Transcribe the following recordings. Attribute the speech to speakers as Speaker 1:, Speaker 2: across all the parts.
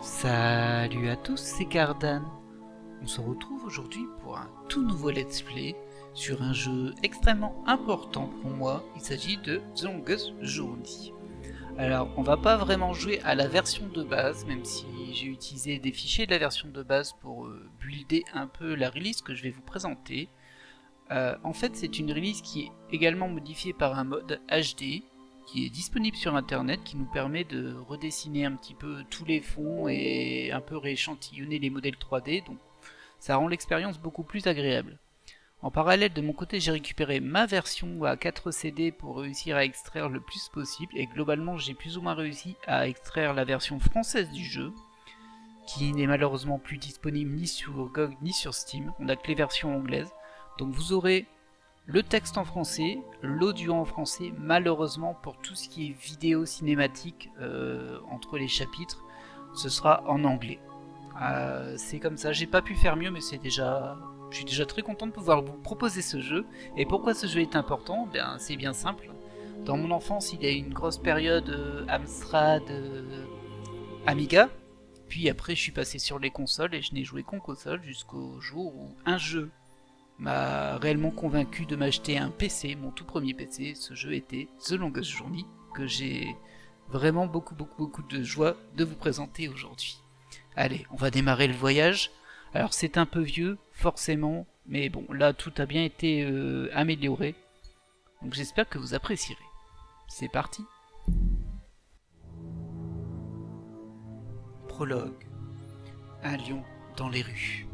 Speaker 1: Salut à tous, c'est Cardan. On se retrouve aujourd'hui pour un tout nouveau let's play sur un jeu extrêmement important pour moi. Il s'agit de The Longest Journey. Alors, on va pas vraiment jouer à la version de base, même si j'ai utilisé des fichiers de la version de base pour builder un peu la release que je vais vous présenter. En fait, c'est une release qui est également modifiée par un mode HD qui est disponible sur internet, qui nous permet de redessiner un petit peu tous les fonds et un peu rééchantillonner les modèles 3D, donc ça rend l'expérience beaucoup plus agréable. En parallèle, de mon côté, j'ai récupéré ma version à 4 CD pour réussir à extraire le plus possible, et globalement j'ai plus ou moins réussi à extraire la version française du jeu, qui n'est malheureusement plus disponible ni sur GOG ni sur Steam, on n'a que les versions anglaises. Donc vous aurez le texte en français, l'audio en français, malheureusement pour tout ce qui est vidéo cinématique entre les chapitres, ce sera en anglais. C'est comme ça, j'ai pas pu faire mieux, mais je suis déjà très content de pouvoir vous proposer ce jeu. Et pourquoi ce jeu est important? C'est bien simple. Dans mon enfance, il y a eu une grosse période Amstrad, Amiga. Puis après, je suis passé sur les consoles et je n'ai joué qu'en console jusqu'au jour où un jeu m'a réellement convaincu de m'acheter un PC, mon tout premier PC. Ce jeu était The Longest Journey, que j'ai vraiment beaucoup de joie de vous présenter aujourd'hui. Allez, on va démarrer le voyage. Alors c'est un peu vieux, forcément, mais bon, là tout a bien été amélioré. Donc j'espère que vous apprécierez. C'est parti. Prologue. Un lion dans les rues.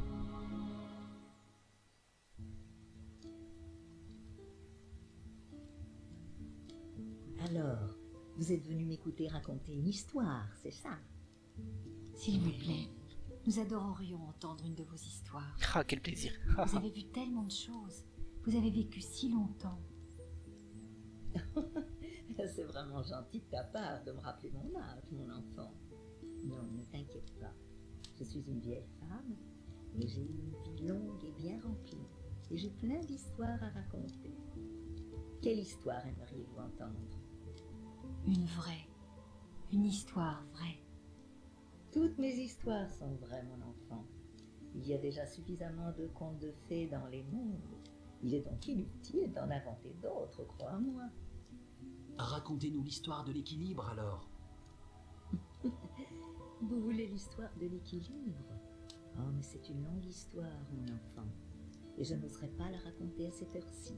Speaker 2: Alors, vous êtes venu m'écouter raconter une histoire, c'est ça?
Speaker 3: S'il vous plaît, nous adorerions entendre une de vos histoires.
Speaker 1: Ah, quel plaisir.
Speaker 3: Vous avez vu tellement de choses. Vous avez vécu si longtemps.
Speaker 2: C'est vraiment gentil de ta part de me rappeler mon âge, mon enfant. Non, ne t'inquiète pas. Je suis une vieille femme et j'ai eu une vie longue et bien remplie. Et j'ai plein d'histoires à raconter. Quelle histoire aimeriez-vous entendre?
Speaker 3: Une vraie. Une histoire vraie.
Speaker 2: Toutes mes histoires sont vraies, mon enfant. Il y a déjà suffisamment de contes de fées dans les mondes. Il est donc inutile d'en inventer d'autres, crois-moi.
Speaker 4: Racontez-nous l'histoire de l'équilibre alors.
Speaker 2: Vous voulez l'histoire de l'équilibre? Oh, mais c'est une longue histoire, mon enfant, et je n'oserais pas la raconter à cette heure-ci.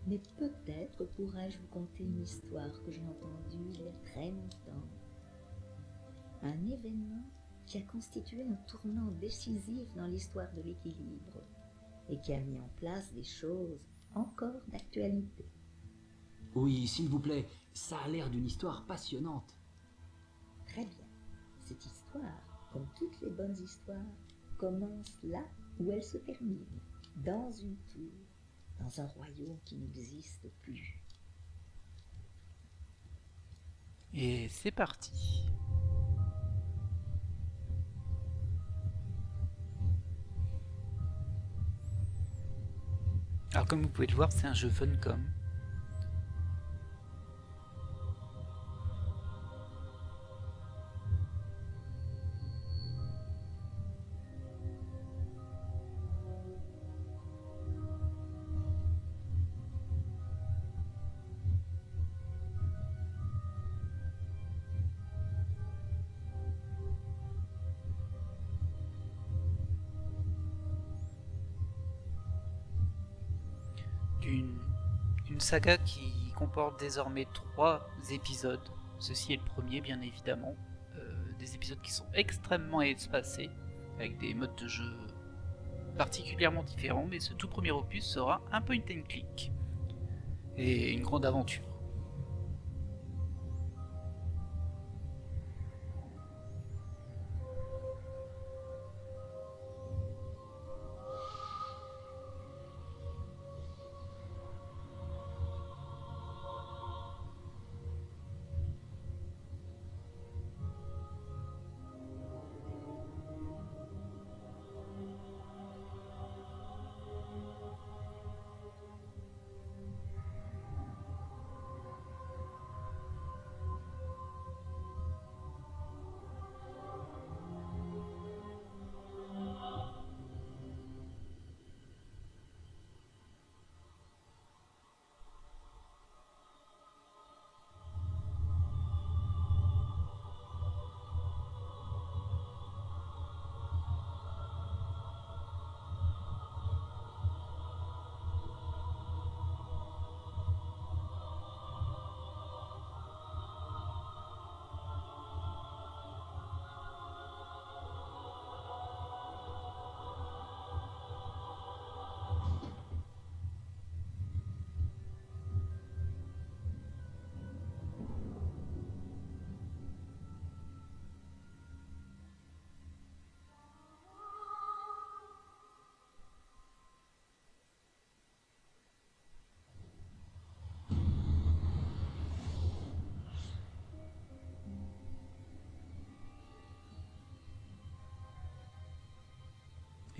Speaker 2: Mais peut-être pourrais-je vous conter une histoire que j'ai entendue il y a très longtemps. Un événement qui a constitué un tournant décisif dans l'histoire de l'équilibre et qui a mis en place des choses encore d'actualité.
Speaker 4: Oui, s'il vous plaît, ça a l'air d'une histoire passionnante.
Speaker 2: Très bien. Cette histoire, comme toutes les bonnes histoires, commence là où elle se termine, dans une tour, dans un royaume qui n'existe plus.
Speaker 1: Et c'est parti. Alors comme vous pouvez le voir, c'est un jeu Funcom. Une saga qui comporte désormais 3 épisodes. Ceci est le premier, bien évidemment. Des épisodes qui sont extrêmement espacés, avec des modes de jeu particulièrement différents, mais ce tout premier opus sera un point and click. Et une grande aventure.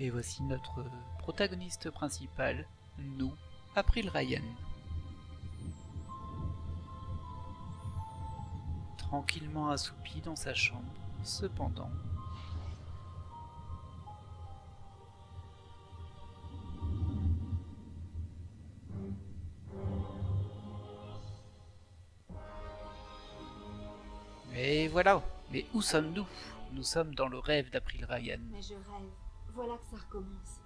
Speaker 1: Et voici notre protagoniste principal, nous, April Ryan. Tranquillement assoupi dans sa chambre, cependant. Et voilà. Mais où sommes-nous? Nous sommes dans le rêve d'April Ryan.
Speaker 3: Mais je rêve. Voilà que ça recommence.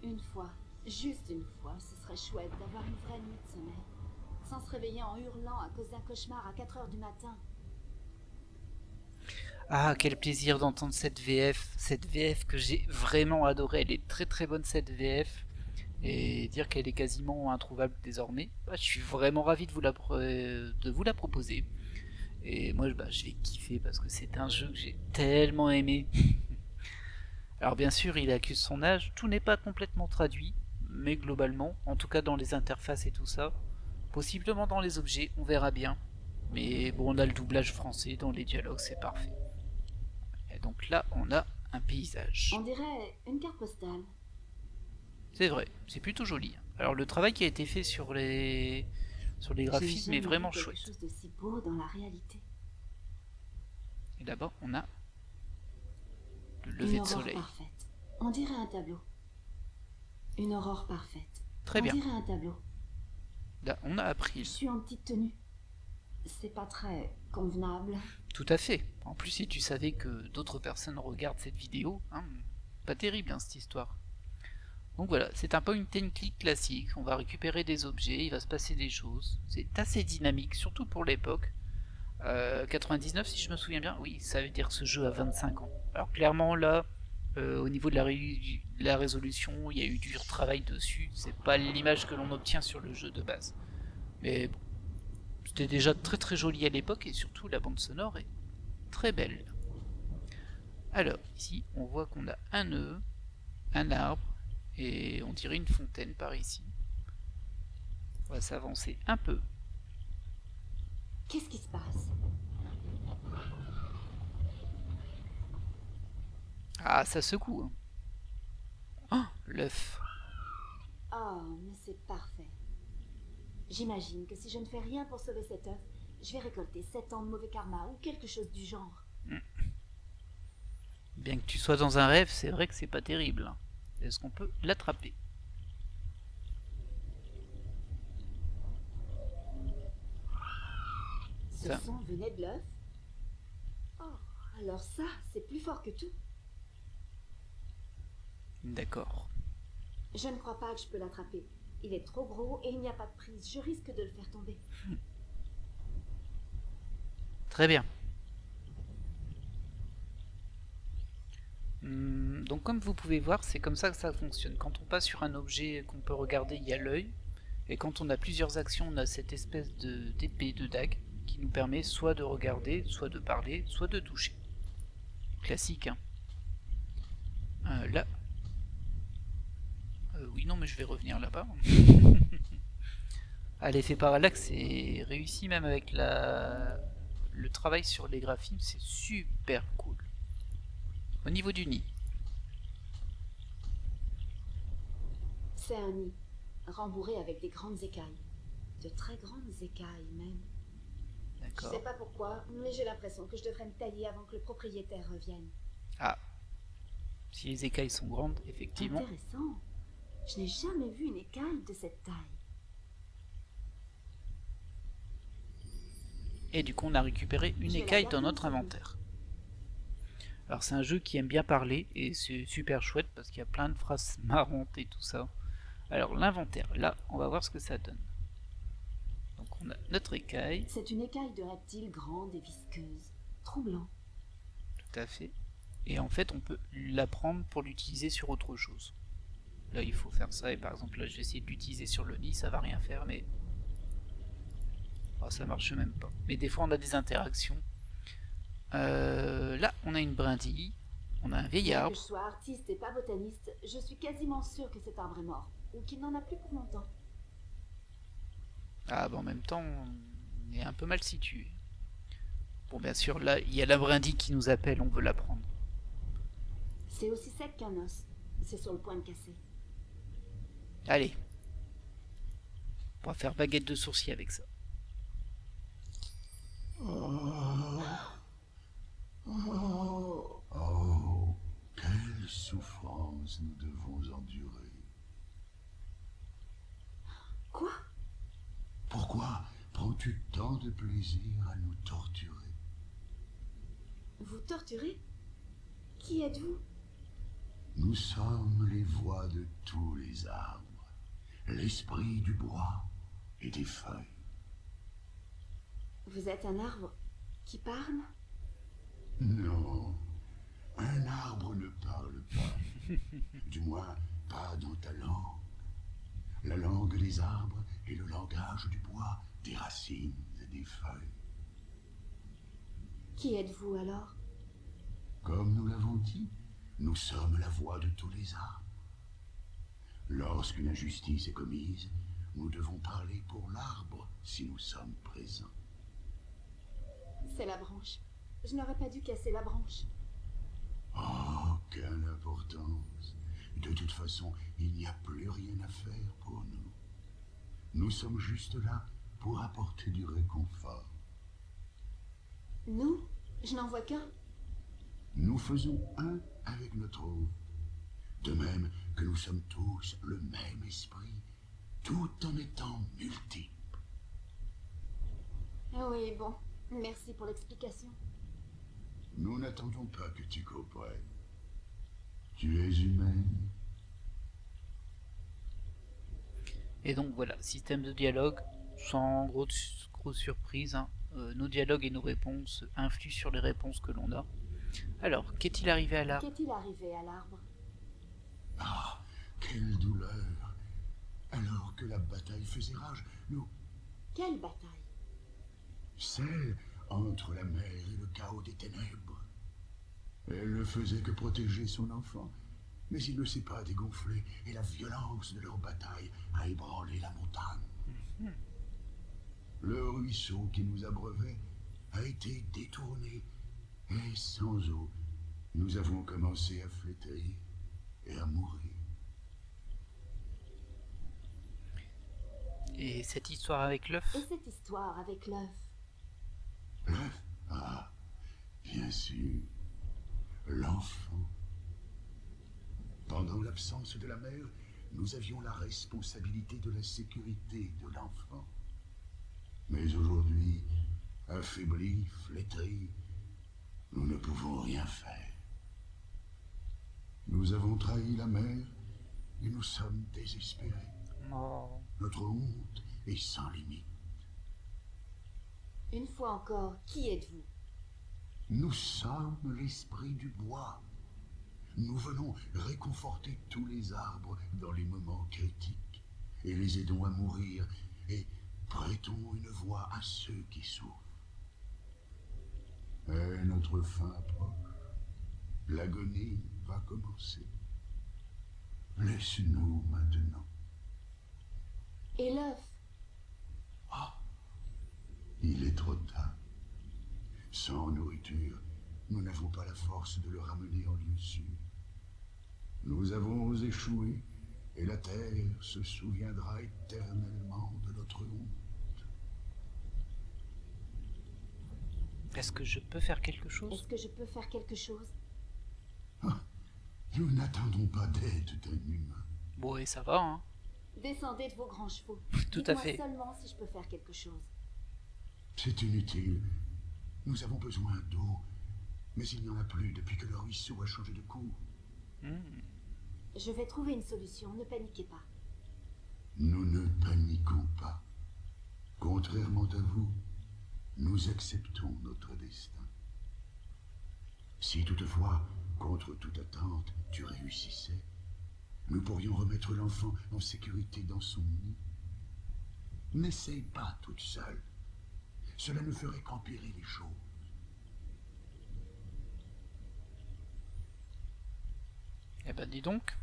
Speaker 3: Une fois, juste une fois, ce serait chouette d'avoir une vraie nuit de sommeil. Sans se réveiller en hurlant à cause d'un cauchemar à 4 heures du matin.
Speaker 1: Ah, quel plaisir d'entendre cette VF que j'ai vraiment adorée. Elle est très très bonne cette VF. Et dire qu'elle est quasiment introuvable désormais, bah, je suis vraiment ravi de vous la proposer. Et moi, je vais kiffer parce que c'est un jeu que j'ai tellement aimé. Alors bien sûr, il accuse son âge, tout n'est pas complètement traduit, mais globalement, en tout cas dans les interfaces et tout ça, possiblement dans les objets, on verra bien. Mais bon, on a le doublage français, dans les dialogues, c'est parfait. Et donc là, on a un paysage.
Speaker 3: On dirait une carte postale.
Speaker 1: C'est vrai, c'est plutôt joli. Alors le travail qui a été fait sur les graphismes est vraiment chouette.
Speaker 3: Quelque chose de si beau dans la réalité.
Speaker 1: Et là-bas, on a le lever de soleil.
Speaker 3: Parfaite. On dirait un tableau. Une aurore parfaite.
Speaker 1: Très bien.
Speaker 3: On dirait un tableau.
Speaker 1: Là, on a appris.
Speaker 3: Je suis en petite tenue. C'est pas très convenable.
Speaker 1: Tout à fait. En plus, si tu savais que d'autres personnes regardent cette vidéo, hein, pas terrible hein, cette histoire. Donc voilà, c'est un point and click classique. On va récupérer des objets, il va se passer des choses. C'est assez dynamique, surtout pour l'époque. 99 si je me souviens bien, oui, ça veut dire ce jeu a 25 ans. Alors clairement là, au niveau de la résolution, il y a eu du travail dessus. C'est pas l'image que l'on obtient sur le jeu de base. Mais bon, c'était déjà très très joli à l'époque et surtout la bande sonore est très belle. Alors ici, on voit qu'on a un nœud, un arbre, et on dirait une fontaine par ici. On va s'avancer un peu.
Speaker 3: Qu'est-ce qui se passe?
Speaker 1: Ah, ça secoue. Oh, l'œuf.
Speaker 3: Oh, mais c'est parfait. J'imagine que si je ne fais rien pour sauver cet œuf, je vais récolter 7 ans de mauvais karma ou quelque chose du genre.
Speaker 1: Bien que tu sois dans un rêve, c'est vrai que c'est pas terrible. Est-ce qu'on peut l'attraper?
Speaker 3: Ce son venait de l'œuf? Oh, alors ça, c'est plus fort que tout.
Speaker 1: D'accord.
Speaker 3: Je ne crois pas que je peux l'attraper. Il est trop gros et il n'y a pas de prise. Je risque de le faire tomber.
Speaker 1: Très bien. Donc comme vous pouvez voir, c'est comme ça que ça fonctionne. Quand on passe sur un objet qu'on peut regarder, il y a l'œil. Et quand on a plusieurs actions, on a cette espèce d'épée, de dague, qui nous permet soit de regarder, soit de parler, soit de toucher. Classique, hein. Là. Oui, non, mais je vais revenir là-bas. Ah, l'effet parallaxe est réussi même avec le travail sur les graphismes, c'est super cool. Au niveau du nid.
Speaker 3: C'est un nid, rembourré avec des grandes écailles. De très grandes écailles, même. Je
Speaker 1: D'accord.
Speaker 3: sais pas pourquoi, mais j'ai l'impression que je devrais me tailler avant que le propriétaire revienne.
Speaker 1: Ah. Si les écailles sont grandes, effectivement.
Speaker 3: Intéressant. Je n'ai jamais vu une écaille de cette taille.
Speaker 1: Et du coup, on a récupéré une écaille dans notre inventaire. Alors, c'est un jeu qui aime bien parler et c'est super chouette parce qu'il y a plein de phrases marrantes et tout ça. Alors, l'inventaire, là, on va voir ce que ça donne. Donc, on a notre écaille.
Speaker 3: C'est une écaille de reptile grande et visqueuse. Troublant.
Speaker 1: Tout à fait. Et en fait, on peut la prendre pour l'utiliser sur autre chose. Là, il faut faire ça. Et par exemple, là, je vais essayer de l'utiliser sur le nid. Ça va rien faire, mais... Oh, ça marche même pas. Mais des fois, on a des interactions. Là, on a une brindille. On a un vieil
Speaker 3: Bien
Speaker 1: arbre.
Speaker 3: que je sois artiste et pas botaniste, je suis quasiment sûre que cet arbre est mort. Ou qu'il n'en a plus pour longtemps.
Speaker 1: Ah, bah en même temps, on est un peu mal situé. Bon, bien sûr, là, il y a la brindille qui nous appelle. On veut la prendre.
Speaker 3: C'est aussi sec qu'un os. C'est sur le point de casser.
Speaker 1: Allez. On va faire baguette de sourcil avec ça.
Speaker 5: Oh, quelle souffrance nous devons endurer.
Speaker 3: Quoi?
Speaker 5: Pourquoi prends-tu tant de plaisir à nous torturer?
Speaker 3: Vous torturez? Qui êtes-vous?
Speaker 5: Nous sommes les voix de tous les arbres, l'esprit du bois et des feuilles.
Speaker 3: Vous êtes un arbre qui parle?
Speaker 5: Non, un arbre ne parle pas, du moins pas dans ta langue. La langue des arbres est le langage du bois, des racines et des feuilles.
Speaker 3: Qui êtes-vous alors?
Speaker 5: Comme nous l'avons dit, nous sommes la voix de tous les arbres. Lorsqu'une injustice est commise, nous devons parler pour l'arbre si nous sommes présents.
Speaker 3: C'est la branche. Je n'aurais pas dû casser la branche.
Speaker 5: Oh, quelle importance! De toute façon, il n'y a plus rien à faire pour nous. Nous sommes juste là pour apporter du réconfort.
Speaker 3: Nous? Je n'en vois qu'un.
Speaker 5: Nous faisons un avec notre hôte. De même que nous sommes tous le même esprit, tout en étant multiples.
Speaker 3: Ah oui, bon. Merci pour l'explication.
Speaker 5: Nous n'attendons pas que tu comprennes. Tu es humaine.
Speaker 1: Et donc voilà, système de dialogue, sans grosse surprise. Hein. Nos dialogues et nos réponses influent sur les réponses que l'on a. Alors, qu'est-il arrivé à l'arbre?
Speaker 3: Qu'est-il arrivé à l'arbre?
Speaker 5: Ah, quelle douleur! Alors que la bataille faisait rage, nous...
Speaker 3: Quelle bataille?
Speaker 5: Celle entre la mer et le chaos des ténèbres. Elle ne faisait que protéger son enfant, mais il ne s'est pas dégonflé et la violence de leur bataille a ébranlé la montagne. Le ruisseau qui nous abreuvait a été détourné et sans eau, nous avons commencé à flétrir et à mourir.
Speaker 1: Et cette histoire avec l'œuf?
Speaker 3: Et cette histoire avec l'œuf?
Speaker 5: L'œuf? Ah, bien sûr. L'enfant. Pendant l'absence de la mère, nous avions la responsabilité de la sécurité de l'enfant. Mais aujourd'hui, affaiblis, flétris, nous ne pouvons rien faire. Nous avons trahi la mère et nous sommes désespérés.
Speaker 1: Oh.
Speaker 5: Notre honte est sans limite.
Speaker 3: Une fois encore, qui êtes-vous?
Speaker 5: Nous sommes l'esprit du bois. Nous venons réconforter tous les arbres dans les moments critiques et les aidons à mourir et prêtons une voix à ceux qui souffrent. Et notre fin approche. L'agonie va commencer. Laisse-nous maintenant.
Speaker 3: Et l'œuf?
Speaker 5: Ah, il est trop tard. Sans nourriture, nous n'avons pas la force de le ramener en lieu sûr. Nous avons échoué et la terre se souviendra éternellement de notre honte.
Speaker 1: Est-ce que je peux faire quelque chose?
Speaker 3: Est-ce que je peux faire quelque chose?
Speaker 5: Ah, nous n'attendons pas d'aide d'un humain.
Speaker 1: Bon, et ça va, hein?
Speaker 3: Descendez de vos grands chevaux.
Speaker 1: Tout à fait.
Speaker 3: Dites-moi seulement si je peux faire quelque chose.
Speaker 5: C'est inutile. Nous avons besoin d'eau, mais il n'y en a plus depuis que le ruisseau a changé de cours.
Speaker 3: Je vais trouver une solution, ne paniquez pas.
Speaker 5: Nous ne paniquons pas. Contrairement à vous, nous acceptons notre destin. Si toutefois, contre toute attente, tu réussissais, nous pourrions remettre l'enfant en sécurité dans son nid. N'essaye pas toute seule. Cela ne ferait qu'empirer les choses.
Speaker 1: Eh ben dis donc,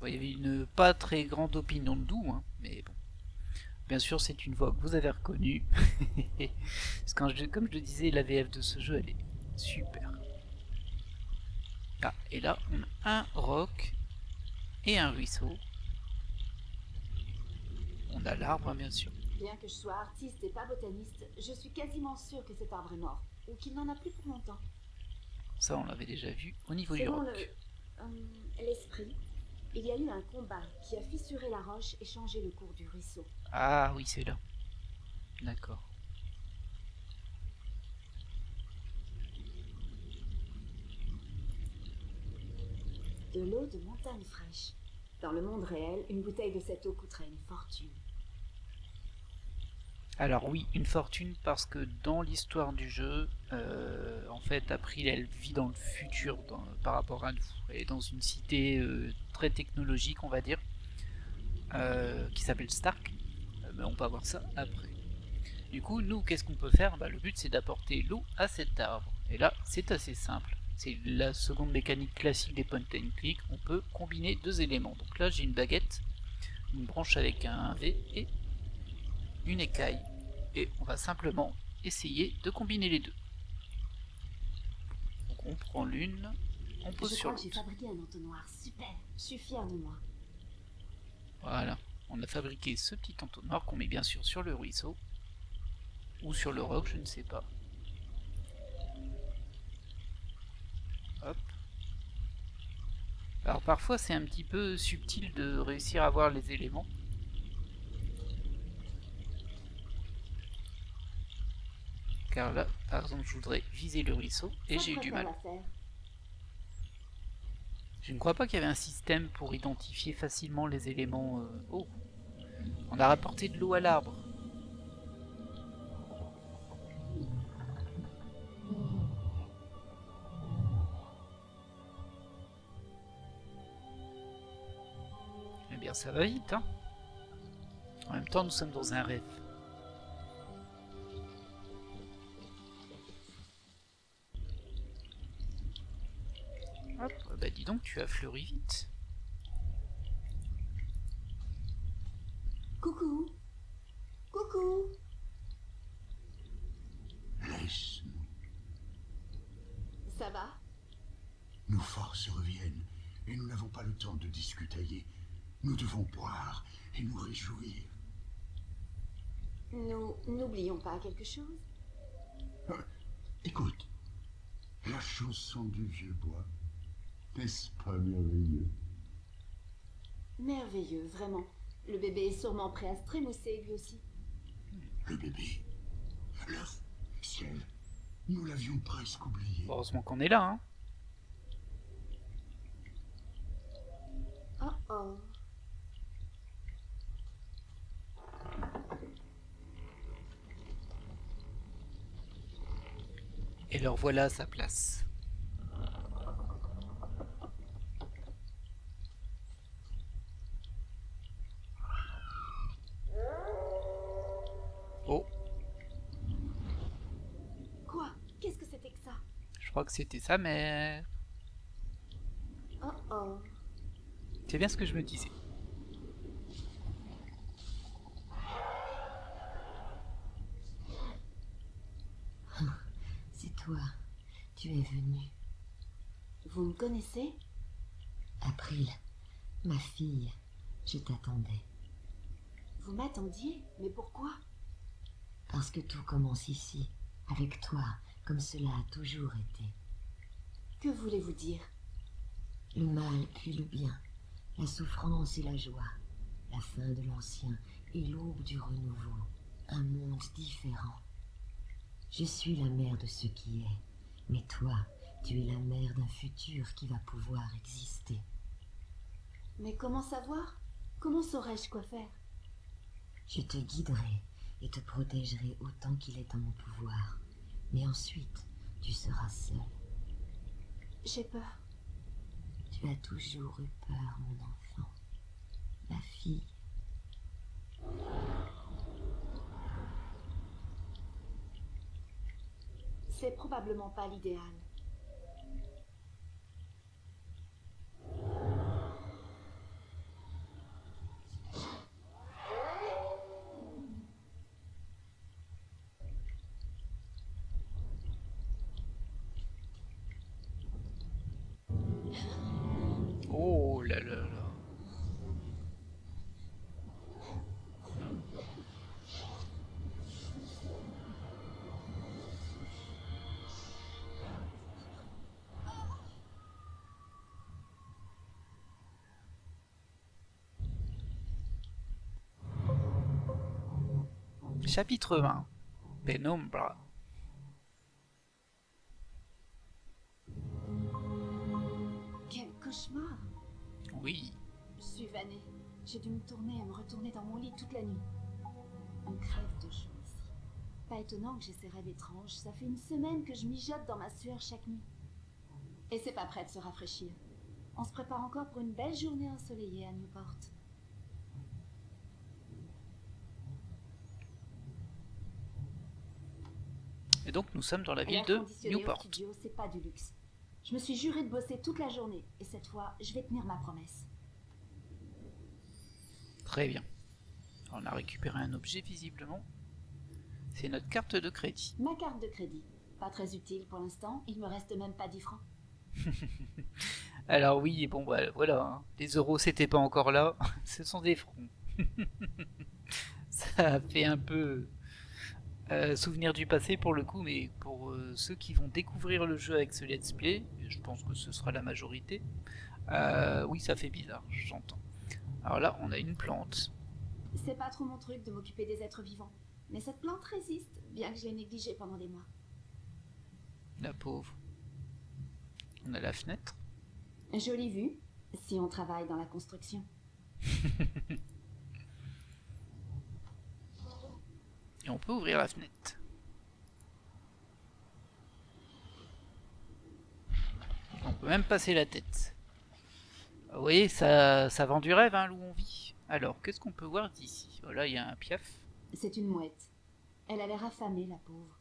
Speaker 1: il y avait une pas très grande opinion de Doux, hein, mais bon. Bien sûr, c'est une voix que vous avez reconnue. Parce que comme je le disais, la VF de ce jeu, elle est super. Ah, et là, on a un roc. et un ruisseau. On a l'arbre, bien sûr.
Speaker 3: Bien que je sois artiste et pas botaniste, je suis quasiment sûre que cet arbre est mort, ou qu'il n'en a plus pour longtemps.
Speaker 1: Ça, on l'avait déjà vu au niveau du
Speaker 3: Selon
Speaker 1: roc.
Speaker 3: l'esprit, il y a eu un combat qui a fissuré la roche et changé le cours du ruisseau.
Speaker 1: Ah oui, c'est là. D'accord.
Speaker 3: De l'eau de montagne fraîche. Dans le monde réel, une bouteille de cette eau coûterait une fortune.
Speaker 1: Alors oui, une fortune parce que dans l'histoire du jeu, en fait, April, elle vit dans le futur par rapport à nous. Elle est dans une cité très technologique, on va dire, qui s'appelle Stark. Mais on va voir ça après. Du coup, nous, qu'est-ce qu'on peut faire? Le but, c'est d'apporter l'eau à cet arbre. Et là, c'est assez simple. C'est la seconde mécanique classique des point and click. On peut combiner deux éléments. Donc là, j'ai une baguette, une branche avec un V et une écaille. Et on va simplement essayer de combiner les deux. Donc on prend l'une, on pose
Speaker 3: Je
Speaker 1: sur
Speaker 3: crois que j'ai
Speaker 1: l'autre.
Speaker 3: fabriqué un entonnoir super. Je suis fière de moi.
Speaker 1: Voilà, on a fabriqué ce petit entonnoir qu'on met bien sûr sur le ruisseau. Ou sur le roc, je ne sais pas. Hop. Alors parfois c'est un petit peu subtil de réussir à voir les éléments. Car là, par exemple, je voudrais viser le ruisseau et j'ai eu du mal. Je ne crois pas qu'il y avait un système pour identifier facilement les éléments. Oh, on a rapporté de l'eau à l'arbre. Eh bien, ça va vite, hein. En même temps, nous sommes dans un rêve. Hop, bah dis donc, tu as fleuri vite.
Speaker 3: Coucou. Coucou.
Speaker 5: Laisse-nous.
Speaker 3: Ça va?
Speaker 5: Nos forces reviennent et nous n'avons pas le temps de discutailler. Nous devons boire et nous réjouir.
Speaker 3: Nous n'oublions pas quelque chose?
Speaker 5: Écoute, la chanson du vieux bois, n'est-ce pas merveilleux?
Speaker 3: Merveilleux, vraiment. Le bébé est sûrement prêt à se trémousser lui aussi.
Speaker 5: Le bébé, l'œuf, ciel, nous l'avions presque oublié.
Speaker 1: Heureusement qu'on est là, hein.
Speaker 3: Oh oh.
Speaker 1: Et leur voilà à sa place. Oh,
Speaker 3: Quoi? Qu'est-ce que c'était que ça?
Speaker 1: je crois que c'était sa mère.
Speaker 3: Oh oh.
Speaker 1: C'est bien ce que je me disais.
Speaker 2: C'est toi. Tu es venu.
Speaker 3: Vous me connaissez?
Speaker 2: April, ma fille, je t'attendais.
Speaker 3: Vous m'attendiez? Mais pourquoi?
Speaker 2: Parce que tout commence ici, avec toi, comme cela a toujours été.
Speaker 3: Que voulez-vous dire?
Speaker 2: Le mal puis le bien, la souffrance et la joie, la fin de l'ancien et l'aube du renouveau, un monde différent. Je suis la mère de ce qui est, mais toi, tu es la mère d'un futur qui va pouvoir exister.
Speaker 3: Mais comment savoir? Comment saurais-je quoi faire?
Speaker 2: Je te guiderai et te protégerai autant qu'il est en mon pouvoir. Mais ensuite, tu seras seul.
Speaker 3: J'ai peur.
Speaker 2: Tu as toujours eu peur, mon enfant. Ma fille.
Speaker 3: C'est probablement pas l'idéal.
Speaker 1: Oh là là là. Chapitre 20. Penumbra.
Speaker 3: Quel cauchemar!
Speaker 1: Oui.
Speaker 3: Je suis vannée. J'ai dû me tourner et me retourner dans mon lit toute la nuit. On crève de chaud ici. Pas étonnant que j'ai ces rêves étranges. Ça fait une semaine que je mijote dans ma sueur chaque nuit. Et c'est pas prêt de se rafraîchir. On se prépare encore pour une belle journée ensoleillée à Newport.
Speaker 1: Et donc nous sommes dans la ville
Speaker 3: L'air
Speaker 1: de
Speaker 3: conditionné au
Speaker 1: Newport.
Speaker 3: studio, c'est pas du luxe. Je me suis juré de bosser toute la journée. Et cette fois, je vais tenir ma promesse.
Speaker 1: Très bien. On a récupéré un objet visiblement. C'est notre carte de crédit.
Speaker 3: Ma carte de crédit. Pas très utile pour l'instant. Il me reste même pas 10 francs.
Speaker 1: Alors oui, bon bah voilà, hein. Les euros c'était pas encore là, ce sont des francs. Ça fait un peu souvenir du passé pour le coup, mais pour ceux qui vont découvrir le jeu avec ce let's play, et je pense que ce sera la majorité, oui ça fait bizarre, j'entends. Alors là on a une plante.
Speaker 3: C'est pas trop mon truc de m'occuper des êtres vivants. Mais cette plante résiste, bien que je l'ai négligée pendant des mois.
Speaker 1: La pauvre. On a la fenêtre.
Speaker 3: Jolie vue, si on travaille dans la construction.
Speaker 1: Et on peut ouvrir la fenêtre. On peut même passer la tête. Vous voyez, ça vend du rêve, hein, où on vit. Alors, qu'est-ce qu'on peut voir d'ici? Voilà, il y a un piaf.
Speaker 3: C'est une mouette. Elle a l'air affamée, la pauvre.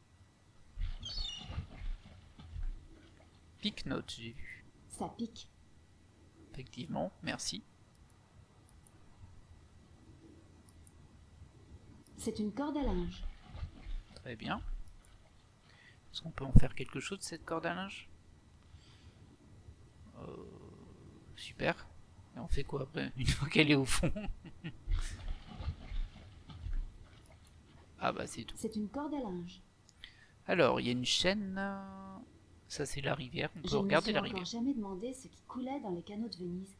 Speaker 1: Pique note, j'ai vu.
Speaker 3: Ça pique.
Speaker 1: Effectivement, merci.
Speaker 3: C'est une corde à linge.
Speaker 1: Très bien. Est-ce qu'on peut en faire quelque chose de cette corde à linge? Super. Et on fait quoi après, une fois qu'elle est au fond? Ah bah c'est tout.
Speaker 3: C'est une corde à linge.
Speaker 1: Alors, il y a une chaîne. Ça c'est la rivière, on peut
Speaker 3: Je ne me
Speaker 1: regarder
Speaker 3: suis
Speaker 1: la
Speaker 3: encore
Speaker 1: rivière.
Speaker 3: jamais demandé ce qui coulait dans les canaux de Venise.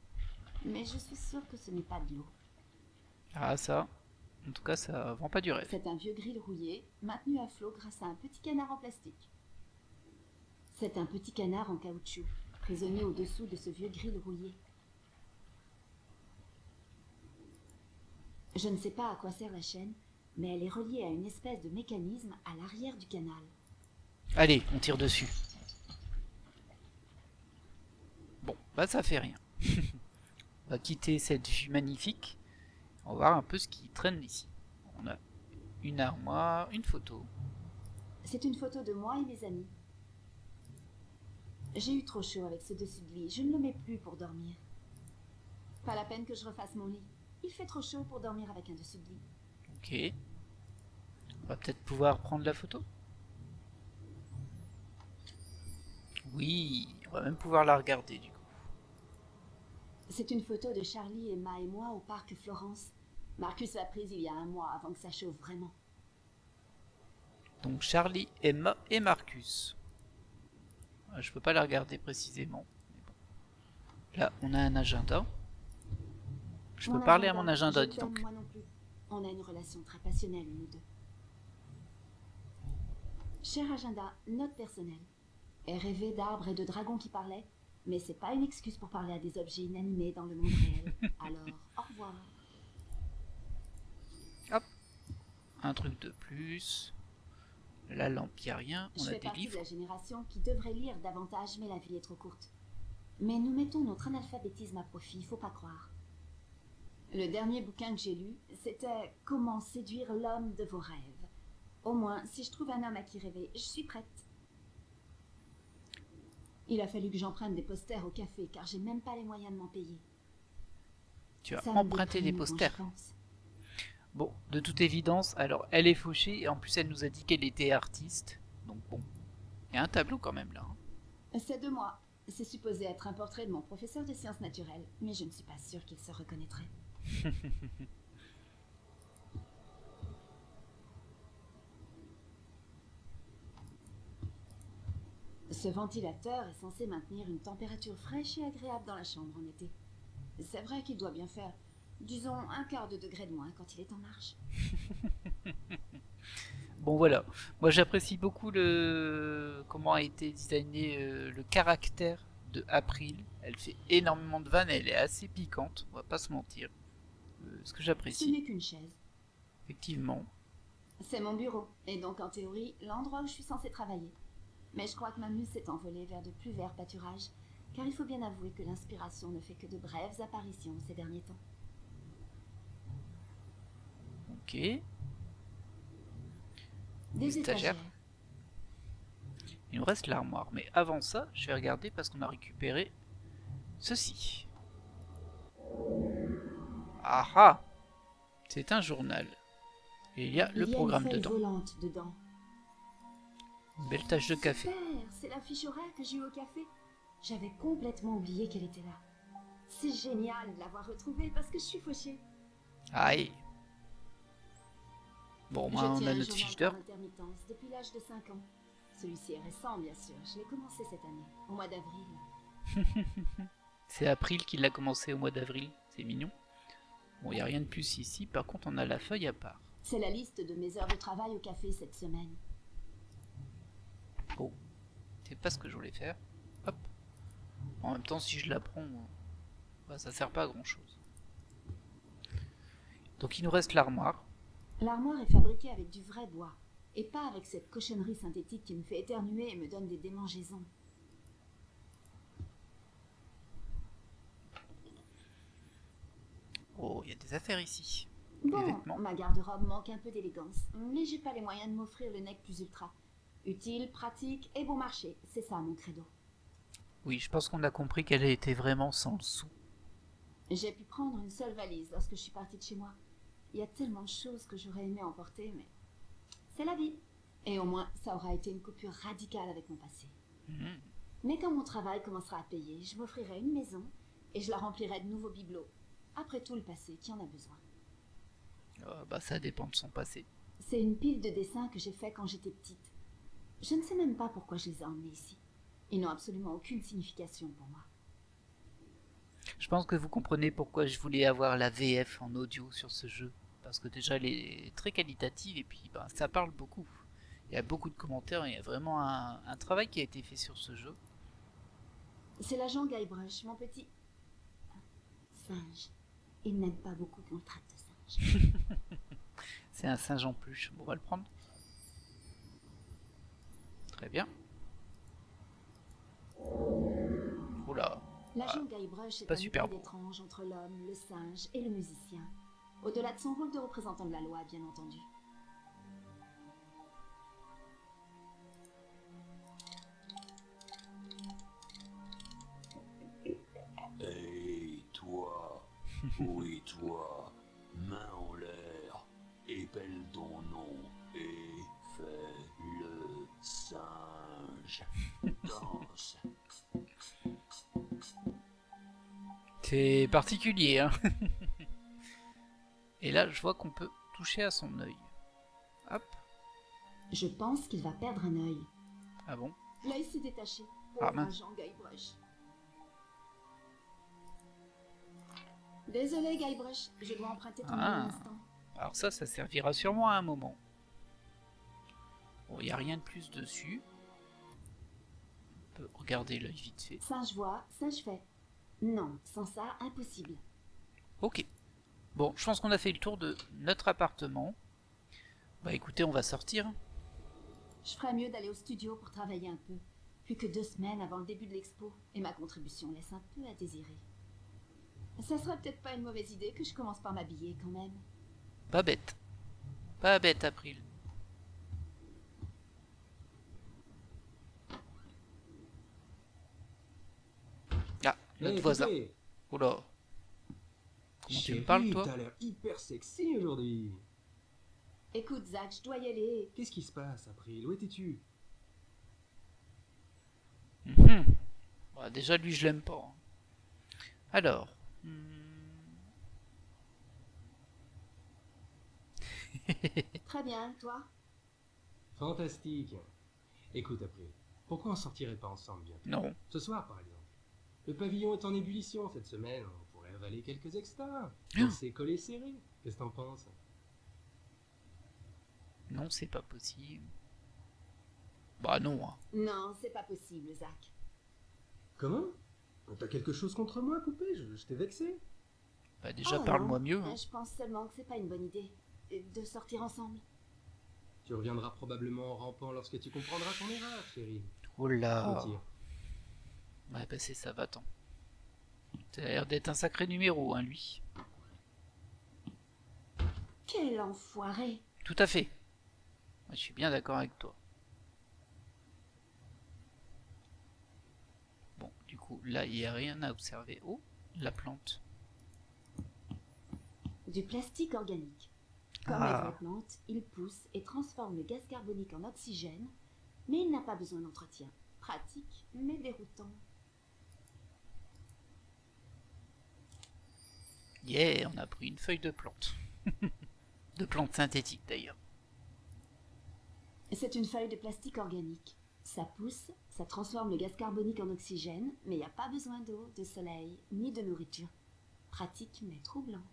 Speaker 3: Mais je suis sûre que ce n'est pas de l'eau.
Speaker 1: Ah ça, en tout cas ça vend pas du rêve.
Speaker 3: C'est un vieux grill rouillé, maintenu à flot grâce à un petit canard en plastique. C'est un petit canard en caoutchouc, prisonnier au-dessous de ce vieux grill rouillé. Je ne sais pas à quoi sert la chaîne, mais elle est reliée à une espèce de mécanisme à l'arrière du canal.
Speaker 1: Allez, on tire dessus. Bon, bah ça fait rien. On va quitter cette vue magnifique. On va voir un peu ce qui traîne ici. On a une armoire, une photo.
Speaker 3: C'est une photo de moi et mes amis. J'ai eu trop chaud avec ce dessus de lit, je ne le mets plus pour dormir. Pas la peine que je refasse mon lit. Il fait trop chaud pour dormir avec un dessus de lit.
Speaker 1: Ok. On va peut-être pouvoir prendre la photo. Oui, on va même pouvoir la regarder du coup.
Speaker 3: C'est une photo de Charlie, Emma et moi au parc Florence. Marcus l'a prise il y a un mois avant que ça chauffe vraiment.
Speaker 1: Donc Charlie, Emma et Marcus. Je peux pas la regarder précisément. Mais bon. Là, on a un agenda. Je peux parler à mon agenda,
Speaker 3: je
Speaker 1: dis
Speaker 3: t'aime,
Speaker 1: donc.
Speaker 3: moi non plus. On a une relation très passionnelle, nous deux. Cher agenda, note personnelle. Elle rêvait d'arbres et de dragons qui parlaient, mais c'est pas une excuse pour parler à des objets inanimés dans le monde réel. Alors, au revoir.
Speaker 1: Hop. Un truc de plus. La lampe, y a rien. On
Speaker 3: Je
Speaker 1: a
Speaker 3: fais
Speaker 1: des
Speaker 3: partie de
Speaker 1: livres.
Speaker 3: la génération qui devrait lire davantage, mais la vie est trop courte. Mais nous mettons notre analphabétisme à profit, faut pas croire. Le dernier bouquin que j'ai lu, c'était « Comment séduire l'homme de vos rêves ». Au moins, si je trouve un homme à qui rêver, je suis prête. Il a fallu que j'emprunte des posters au café, car j'ai même pas les moyens de m'en payer.
Speaker 1: Tu as
Speaker 3: Ça me
Speaker 1: emprunté des
Speaker 3: déprime quand j'y
Speaker 1: posters.
Speaker 3: pense.
Speaker 1: Bon, de toute évidence, alors elle est fauchée et en plus elle nous a dit qu'elle était artiste. Donc bon, il y a un tableau quand même là. Hein.
Speaker 3: C'est de moi. C'est supposé être un portrait de mon professeur de sciences naturelles, mais je ne suis pas sûre qu'il se reconnaîtrait. Ce ventilateur est censé maintenir une température fraîche et agréable dans la chambre en été. C'est vrai qu'il doit bien faire, disons, un quart de degré de moins quand il est en marche.
Speaker 1: Bon voilà, moi j'apprécie beaucoup le comment a été designé le caractère de April. Elle fait énormément de vannes, elle est assez piquante, on va pas se mentir. Ce que
Speaker 3: Ce
Speaker 1: j'apprécie,
Speaker 3: n'est qu'une chaise.
Speaker 1: effectivement.
Speaker 3: C'est mon bureau, et donc en théorie, l'endroit où je suis censée travailler. Mais je crois que ma muse s'est envolée vers de plus verts pâturages, car il faut bien avouer que l'inspiration ne fait que de brèves apparitions ces derniers temps.
Speaker 1: Ok.
Speaker 3: Des
Speaker 1: Stagiaire.
Speaker 3: étagères.
Speaker 1: Il nous reste l'armoire, mais avant ça, je vais regarder parce qu'on a récupéré ceci. Ah ah! C'est un journal. Et il y a le
Speaker 3: Il y a
Speaker 1: programme
Speaker 3: une feuille
Speaker 1: dedans.
Speaker 3: volante dedans.
Speaker 1: Une belle tache de café.
Speaker 3: Super, c'est la fiche horaire que j'ai eue au café. J'avais complètement oublié qu'elle était là. C'est génial de l'avoir retrouvée parce que je suis fauchée.
Speaker 1: Aïe! Bon,
Speaker 3: Je
Speaker 1: moi, on
Speaker 3: tiens
Speaker 1: a
Speaker 3: un
Speaker 1: notre
Speaker 3: journal
Speaker 1: fiche d'heure.
Speaker 3: par intermittence depuis l'âge de 5 ans. Celui-ci est récent, bien sûr. Je l'ai commencé cette année, au mois d'avril.
Speaker 1: C'est April qui l'a commencé au mois d'avril. C'est mignon. Bon, il n'y a rien de plus ici. Par contre, on a la feuille à part.
Speaker 3: C'est la liste de mes heures de travail au café cette semaine.
Speaker 1: Oh, c'est pas ce que je voulais faire. Hop. En même temps, si je la prends, bah, ça sert pas à grand chose. Donc il nous reste l'armoire.
Speaker 3: L'armoire est fabriquée avec du vrai bois, et pas avec cette cochonnerie synthétique qui me fait éternuer et me donne des démangeaisons.
Speaker 1: Oh, il y a des affaires ici.
Speaker 3: Bon,
Speaker 1: Les vêtements.
Speaker 3: ma garde-robe manque un peu d'élégance, mais j'ai pas les moyens de m'offrir le nec plus ultra. Utile, pratique et bon marché, c'est ça mon credo.
Speaker 1: Oui, je pense qu'on a compris qu'elle était vraiment sans le sou.
Speaker 3: J'ai pu prendre une seule valise lorsque je suis partie de chez moi. Il y a tellement de choses que j'aurais aimé emporter, mais c'est la vie. Et au moins, ça aura été une coupure radicale avec mon passé.
Speaker 1: Mhm.
Speaker 3: Mais quand mon travail commencera à payer, je m'offrirai une maison et je la remplirai de nouveaux bibelots. Après tout, le passé, qui en a besoin?
Speaker 1: Bah, ça dépend de son passé.
Speaker 3: C'est une pile de dessins que j'ai fait quand j'étais petite. Je ne sais même pas pourquoi je les ai emmenés ici. Ils n'ont absolument aucune signification pour moi.
Speaker 1: Je pense que vous comprenez pourquoi je voulais avoir la VF en audio sur ce jeu. Parce que déjà, elle est très qualitative et puis bah, ça parle beaucoup. Il y a beaucoup de commentaires, il y a vraiment un travail qui a été fait sur ce jeu.
Speaker 3: C'est l'agent Guybrush, mon petit singe. Il n'aime pas beaucoup qu'on le traite de singe.
Speaker 1: C'est un singe en peluche. Bon, on va le prendre. Très bien. Oula.
Speaker 3: L'agent Guybrush est
Speaker 1: pas
Speaker 3: un
Speaker 1: super
Speaker 3: hybride
Speaker 1: beau.
Speaker 3: étrange entre l'homme, le singe et le musicien. Au-delà de son rôle de représentant de la loi, bien entendu.
Speaker 6: Hey, toi, oui, toi, main en l'air, épelle ton nom et fais le singe. Danse.
Speaker 1: C'est particulier, hein. Et là, je vois qu'on peut toucher à son œil. Hop.
Speaker 3: Je pense qu'il va perdre un œil.
Speaker 1: Ah bon?
Speaker 3: L'œil s'est détaché.
Speaker 1: Ah,
Speaker 3: Pauvre
Speaker 1: mince.
Speaker 3: agent Guybrush. Désolé Guybrush, je dois emprunter ton
Speaker 1: Ah.
Speaker 3: un instant.
Speaker 1: Alors ça servira sûrement à un moment. Bon, il n'y a rien de plus dessus. On peut regarder l'œil vite fait.
Speaker 3: Singe voit, singe fait. Non, sans ça, impossible.
Speaker 1: Ok. Bon, je pense qu'on a fait le tour de notre appartement. Bah écoutez, on va sortir.
Speaker 3: Je ferais mieux d'aller au studio pour travailler un peu. Plus que 2 semaines avant le début de l'expo, et ma contribution laisse un peu à désirer. Ça serait peut-être pas une mauvaise idée que je commence par m'habiller quand même.
Speaker 1: Pas bête. Pas bête, April. Ah, notre voisin.
Speaker 4: Poupée,
Speaker 1: Oula. Comment tu me
Speaker 4: chérie,
Speaker 1: parles, toi?
Speaker 4: T'as l'air hyper sexy aujourd'hui.
Speaker 3: Écoute Zach, je dois y aller.
Speaker 4: Qu'est-ce qui se passe, April? Où étais-tu?
Speaker 1: Mhm. Bah, déjà, lui, je l'aime pas. Alors.
Speaker 3: Très bien, toi?
Speaker 4: Fantastique. Écoute, April, pourquoi on sortirait pas ensemble bientôt?
Speaker 1: Non.
Speaker 4: Ce soir, par exemple. Le pavillon est en ébullition cette semaine. On pourrait avaler quelques extras.
Speaker 1: Oh.
Speaker 4: C'est collé serré. Qu'est-ce que t'en penses?
Speaker 1: Non, c'est pas possible. Bah non, hein.
Speaker 3: Non, c'est pas possible, Zach.
Speaker 4: Comment? T'as quelque chose contre moi, poupée? Je t'ai vexé?
Speaker 1: Bah déjà,
Speaker 3: Oh,
Speaker 1: parle-moi
Speaker 3: non.
Speaker 1: mieux. Hein.
Speaker 3: Je pense seulement que c'est pas une bonne idée de sortir ensemble.
Speaker 4: Tu reviendras probablement en rampant lorsque tu comprendras ton erreur, chérie.
Speaker 1: Oh là.
Speaker 4: Mentir.
Speaker 1: Ouais, bah c'est ça, va-t'en. Ça a l'air d'être un sacré numéro, hein, lui.
Speaker 3: Quel enfoiré!
Speaker 1: Tout à fait. Moi, je suis bien d'accord avec toi. Bon, du coup, là, il n'y a rien à observer. Oh, la plante.
Speaker 3: Du plastique organique. Comme les vraies plantes, il pousse et transforme le gaz carbonique en oxygène, mais il n'a pas besoin d'entretien. Pratique, mais déroutant.
Speaker 1: Yeah, on a pris une feuille de plante. De plante synthétique, d'ailleurs.
Speaker 3: C'est une feuille de plastique organique. Ça pousse, ça transforme le gaz carbonique en oxygène, mais il n'y a pas besoin d'eau, de soleil, ni de nourriture. Pratique, mais troublant.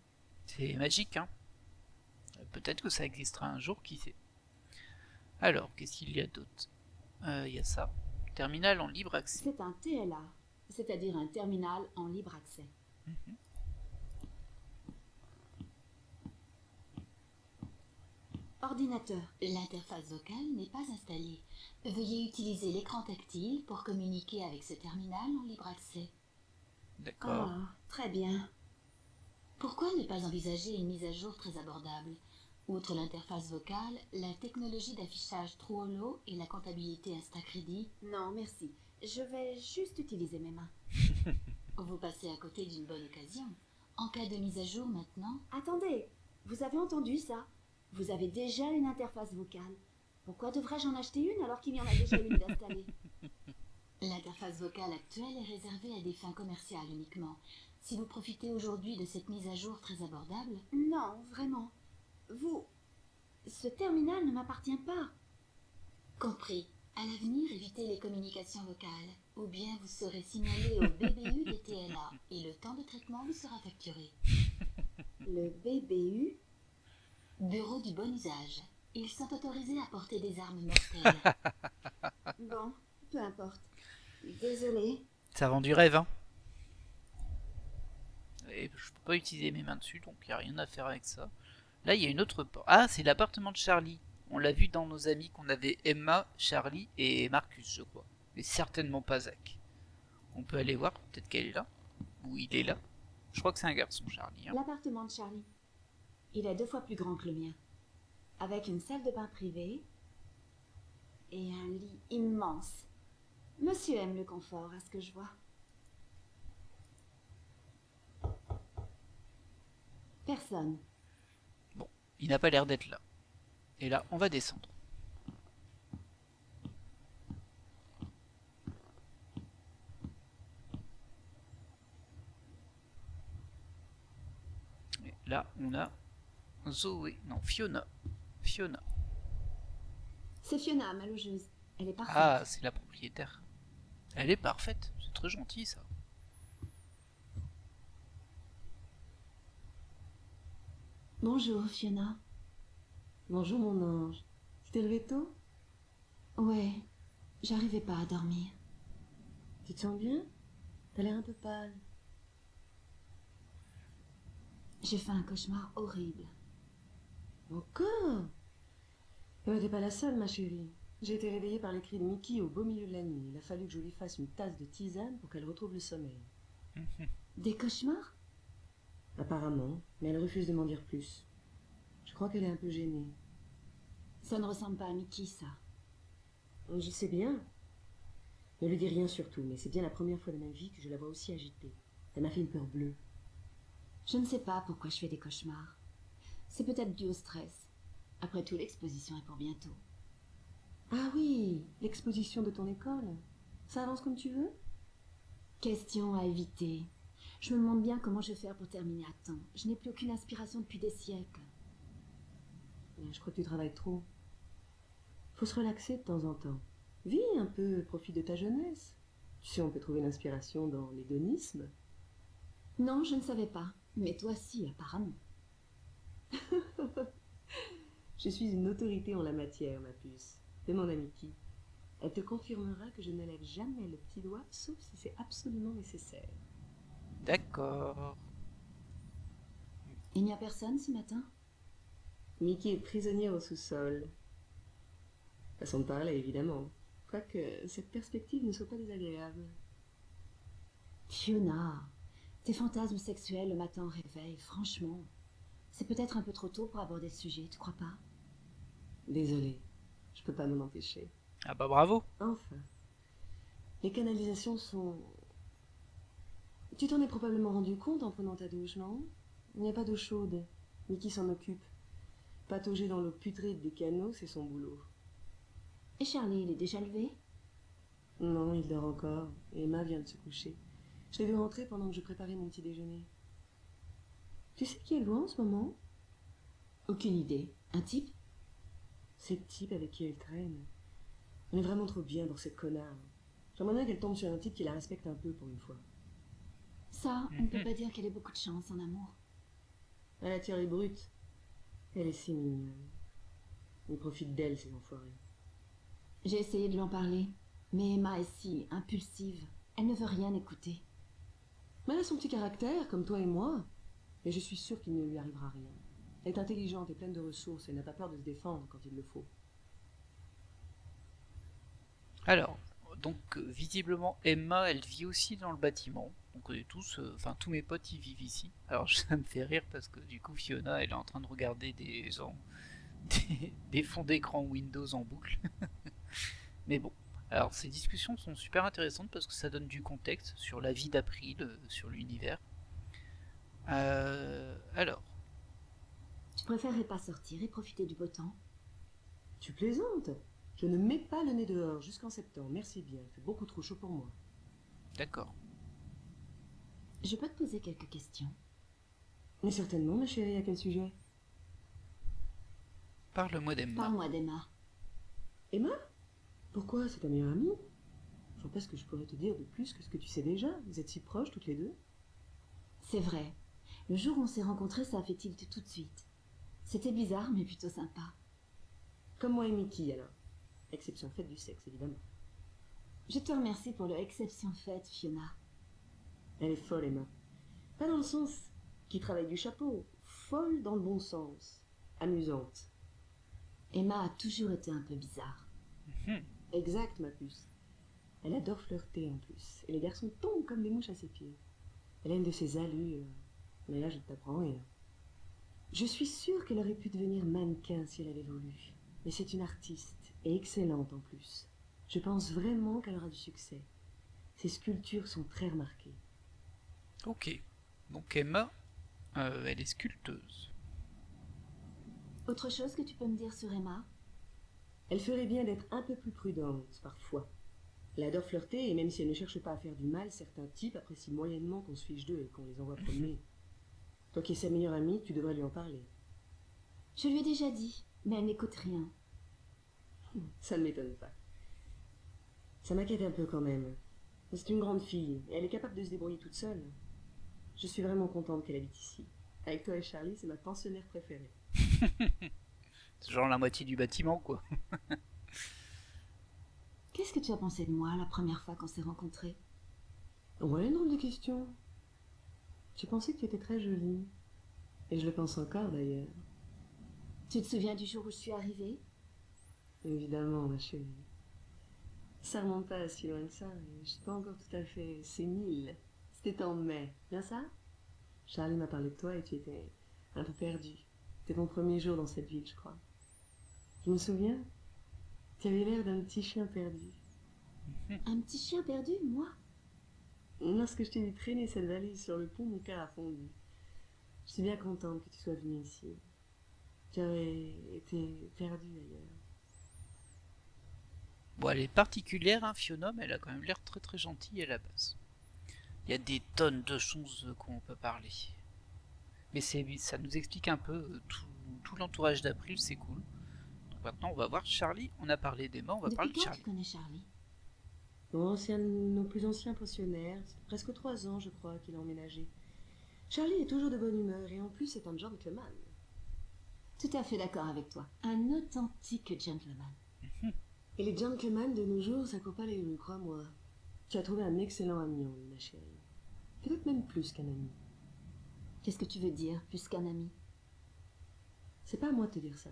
Speaker 1: C'est magique, hein. Peut-être que ça existera un jour, qui sait. Alors, qu'est-ce qu'il y a d'autre? Il y a ça. Terminal en libre accès.
Speaker 3: C'est un TLA, c'est-à-dire un terminal en libre accès. Ordinateur.
Speaker 2: L'interface vocale n'est pas installée. Veuillez utiliser l'écran tactile pour communiquer avec ce terminal en libre accès.
Speaker 1: D'accord.
Speaker 3: Ah, très bien.
Speaker 2: Pourquoi ne pas envisager une mise à jour très abordable? Outre l'interface vocale, la technologie d'affichage TrueHolo et la comptabilité Instacredit,
Speaker 3: Non, merci. Je vais juste utiliser mes mains.
Speaker 2: vous passez à côté d'une bonne occasion. En cas de mise à jour maintenant,
Speaker 3: Attendez, vous avez entendu ça? Vous avez déjà une interface vocale. Pourquoi devrais-je en acheter une alors qu'il y en a déjà une d'installée?
Speaker 2: l'interface vocale actuelle est réservée à des fins commerciales uniquement. Si vous profitez aujourd'hui de cette mise à jour très abordable,
Speaker 3: Non, vraiment. Ce terminal ne m'appartient pas.
Speaker 2: compris. À l'avenir, évitez les communications vocales, ou bien vous serez signalé au BBU des TLA et le temps de traitement vous sera facturé.
Speaker 3: Le BBU?
Speaker 2: Bureau du bon usage. Ils sont autorisés à porter des armes mortelles.
Speaker 3: Bon, peu importe. Désolée.
Speaker 1: Ça vend du rêve, hein. Et je peux pas utiliser mes mains dessus, donc il n'y a rien à faire avec ça. Là, il y a une autre porte. Ah, c'est l'appartement de Charlie. On l'a vu dans nos amis qu'on avait Emma, Charlie et Marcus, je crois. Mais certainement pas Zach. On peut aller voir, peut-être qu'elle est là. Ou il est là. Je crois que c'est un garçon, Charlie. Hein.
Speaker 3: L'appartement de Charlie. Il est 2 fois plus grand que le mien. Avec une salle de bain privée et un lit immense. Monsieur aime le confort, à ce que je vois. Personne.
Speaker 1: Bon, il n'a pas l'air d'être là. Et là, on va descendre. Et là, on a Zoé. Non, Fiona. Fiona.
Speaker 3: C'est Fiona, ma logeuse. Elle est parfaite.
Speaker 1: Ah, c'est la propriétaire. Elle est parfaite. C'est très gentil, ça.
Speaker 3: Bonjour, Fiona.
Speaker 7: Bonjour mon ange. Tu t'es levé tôt?
Speaker 3: Ouais, j'arrivais pas à dormir.
Speaker 7: Tu te sens bien? T'as l'air un peu pâle.
Speaker 3: J'ai fait un cauchemar horrible.
Speaker 7: Encore? Eh ben, t'es pas la seule, ma chérie. J'ai été réveillée par les cris de Mickey au beau milieu de la nuit. Il a fallu que je lui fasse une tasse de tisane pour qu'elle retrouve le sommeil.
Speaker 3: Des cauchemars?
Speaker 7: Apparemment, mais elle refuse de m'en dire plus. Je crois qu'elle est un peu gênée.
Speaker 3: Ça ne ressemble pas à Mickey, ça.
Speaker 7: Je sais bien. Ne lui dis rien surtout, mais c'est bien la première fois de ma vie que je la vois aussi agitée. Elle m'a fait une peur bleue.
Speaker 3: Je ne sais pas pourquoi je fais des cauchemars. C'est peut-être dû au stress. Après tout, l'exposition est pour bientôt.
Speaker 7: Ah oui, l'exposition de ton école. Ça avance comme tu veux?
Speaker 3: Question à éviter. Je me demande bien comment je vais faire pour terminer à temps. Je n'ai plus aucune inspiration depuis des siècles.
Speaker 7: Je crois que tu travailles trop. Faut se relaxer de temps en temps. Vis un peu, profite de ta jeunesse. Tu sais, on peut trouver l'inspiration dans l'hédonisme.
Speaker 3: Non, je ne savais pas. Mais toi si, apparemment.
Speaker 7: Je suis une autorité en la matière, ma puce. Demande à Mickey. Elle te confirmera que je ne lève jamais le petit doigt, sauf si c'est absolument nécessaire.
Speaker 1: D'accord.
Speaker 3: Il n'y a personne ce matin?
Speaker 7: Mickey est prisonnière au sous-sol. Façon de parler, évidemment. Quoique cette perspective ne soit pas désagréable.
Speaker 3: Fiona, tes fantasmes sexuels le matin au réveil, franchement, c'est peut-être un peu trop tôt pour aborder ce sujet, tu crois pas?
Speaker 7: Désolée, je peux pas m'en empêcher.
Speaker 1: Ah bah bravo.
Speaker 7: Enfin, les canalisations sont... Tu t'en es probablement rendu compte en prenant ta douche, non? Il n'y a pas d'eau chaude. Mickey s'en occupe. Patauger dans l'eau putride des canaux, c'est son boulot.
Speaker 3: Et Charlie, il est déjà levé?
Speaker 7: Non, il dort encore. Et Emma vient de se coucher. Je l'ai vu rentrer pendant que je préparais mon petit déjeuner. Tu sais qui est loin en ce moment?
Speaker 3: Aucune idée. Un type?
Speaker 7: C'est le type avec qui elle traîne. On est vraiment trop bien pour cette connard. J'aimerais bien qu'elle tombe sur un type qui la respecte un peu pour une fois.
Speaker 3: Ça, on ne peut pas dire qu'elle ait beaucoup de chance en amour.
Speaker 7: Elle attire les brutes. Elle est si mignonne. Ils profitent d'elle, ces enfoirés.
Speaker 3: J'ai essayé de lui en parler, mais Emma est si impulsive. Elle ne veut rien écouter.
Speaker 7: Mais elle a son petit caractère, comme toi et moi. Et je suis sûre qu'il ne lui arrivera rien. Elle est intelligente et pleine de ressources et n'a pas peur de se défendre quand il le faut.
Speaker 1: Alors, donc visiblement Emma, elle vit aussi dans le bâtiment. On connaît tous, enfin tous mes potes y vivent ici. Alors ça me fait rire parce que du coup Fiona, elle est en train de regarder des fonds d'écran Windows en boucle. Mais bon, alors ces discussions sont super intéressantes parce que ça donne du contexte sur la vie d'April, sur l'univers. Alors,
Speaker 3: Tu préférerais pas sortir et profiter du beau temps?
Speaker 7: Tu plaisantes? Je ne mets pas le nez dehors jusqu'en septembre, merci bien. Il fait beaucoup trop chaud pour moi.
Speaker 1: d'accord.
Speaker 3: Je peux te poser quelques questions.
Speaker 7: Mais certainement, ma chérie, à quel sujet?
Speaker 1: Parle-moi d'Emma.
Speaker 3: Parle-moi d'Emma.
Speaker 7: Emma? Pourquoi? C'est ta meilleure amie? Je vois pas ce que je pourrais te dire de plus que ce que tu sais déjà. Vous êtes si proches toutes les deux.
Speaker 3: C'est vrai. Le jour où on s'est rencontrés, ça a fait tilt tout de suite. C'était bizarre, mais plutôt sympa.
Speaker 7: Comme moi et Mickey, alors. Exception faite du sexe, évidemment.
Speaker 3: Je te remercie pour l'exception faite, Fiona.
Speaker 7: Elle est folle, Emma. Pas dans le sens qui travaille du chapeau. Folle dans le bon sens. Amusante.
Speaker 3: Emma a toujours été un peu bizarre.
Speaker 7: Exact, ma puce. Elle adore flirter en plus. Et les garçons tombent comme des mouches à ses pieds. Elle a une de ses allures. Mais là, je t'apprends rien. Je suis sûre qu'elle aurait pu devenir mannequin si elle avait voulu. Mais c'est une artiste, et excellente en plus. Je pense vraiment qu'elle aura du succès. Ses sculptures sont très remarquées.
Speaker 1: Ok. Donc Emma, elle est sculpteuse.
Speaker 3: Autre chose que tu peux me dire sur Emma?
Speaker 7: Elle ferait bien d'être un peu plus prudente, parfois. Elle adore flirter, et même si elle ne cherche pas à faire du mal, certains types apprécient moyennement qu'on se fiche d'eux et qu'on les envoie promener. Toi qui es sa meilleure amie, tu devrais lui en parler.
Speaker 3: Je lui ai déjà dit, mais elle n'écoute rien.
Speaker 7: Ça ne m'étonne pas. Ça m'inquiète un peu quand même. C'est une grande fille, et elle est capable de se débrouiller toute seule. Je suis vraiment contente qu'elle habite ici. Avec toi et Charlie, c'est ma pensionnaire préférée.
Speaker 1: C'est genre la moitié du bâtiment, quoi.
Speaker 3: Qu'est-ce que tu as pensé de moi la première fois qu'on s'est rencontrés?
Speaker 7: Ouais, une drôle de question. J'ai pensé que tu étais très jolie. Et je le pense encore d'ailleurs.
Speaker 3: Tu te souviens du jour où je suis arrivée?
Speaker 7: Évidemment, ma chérie. Ça remonte pas si loin que ça, et je suis pas encore tout à fait sénile. C'était en mai, bien ça? Charlie m'a parlé de toi et tu étais un peu perdu. C'était ton premier jour dans cette ville, je crois. Je me souviens, tu avais l'air d'un petit chien perdu.
Speaker 3: Un petit chien perdu, moi?
Speaker 7: Lorsque je t'ai vu traîner cette valise sur le pont, mon cœur a fondu. Je suis bien contente que tu sois venue ici. J'avais été perdue ailleurs.
Speaker 1: Bon, elle est particulière, hein, Fiona, mais elle a quand même l'air très très gentille à la base. Il y a des tonnes de choses qu'on peut parler. Mais ça nous explique un peu tout l'entourage d'April, c'est cool. Donc maintenant, on va voir Charlie. On a parlé d'Emma, on va parler de
Speaker 3: Depuis quand
Speaker 1: Charlie.
Speaker 3: tu connais Charlie?
Speaker 7: Non, c'est un de nos plus anciens pensionnaires. C'est presque 3 ans, je crois, qu'il a emménagé. Charlie est toujours de bonne humeur et en plus c'est un gentleman.
Speaker 3: Tout à fait d'accord avec toi. Un authentique gentleman.
Speaker 7: Et les gentlemen de nos jours, ça court pas les rues, crois-moi. Tu as trouvé un excellent ami en lui, ma chérie. Peut-être même plus qu'un ami.
Speaker 3: Qu'est-ce que tu veux dire, plus qu'un ami?
Speaker 7: C'est pas à moi de te dire ça.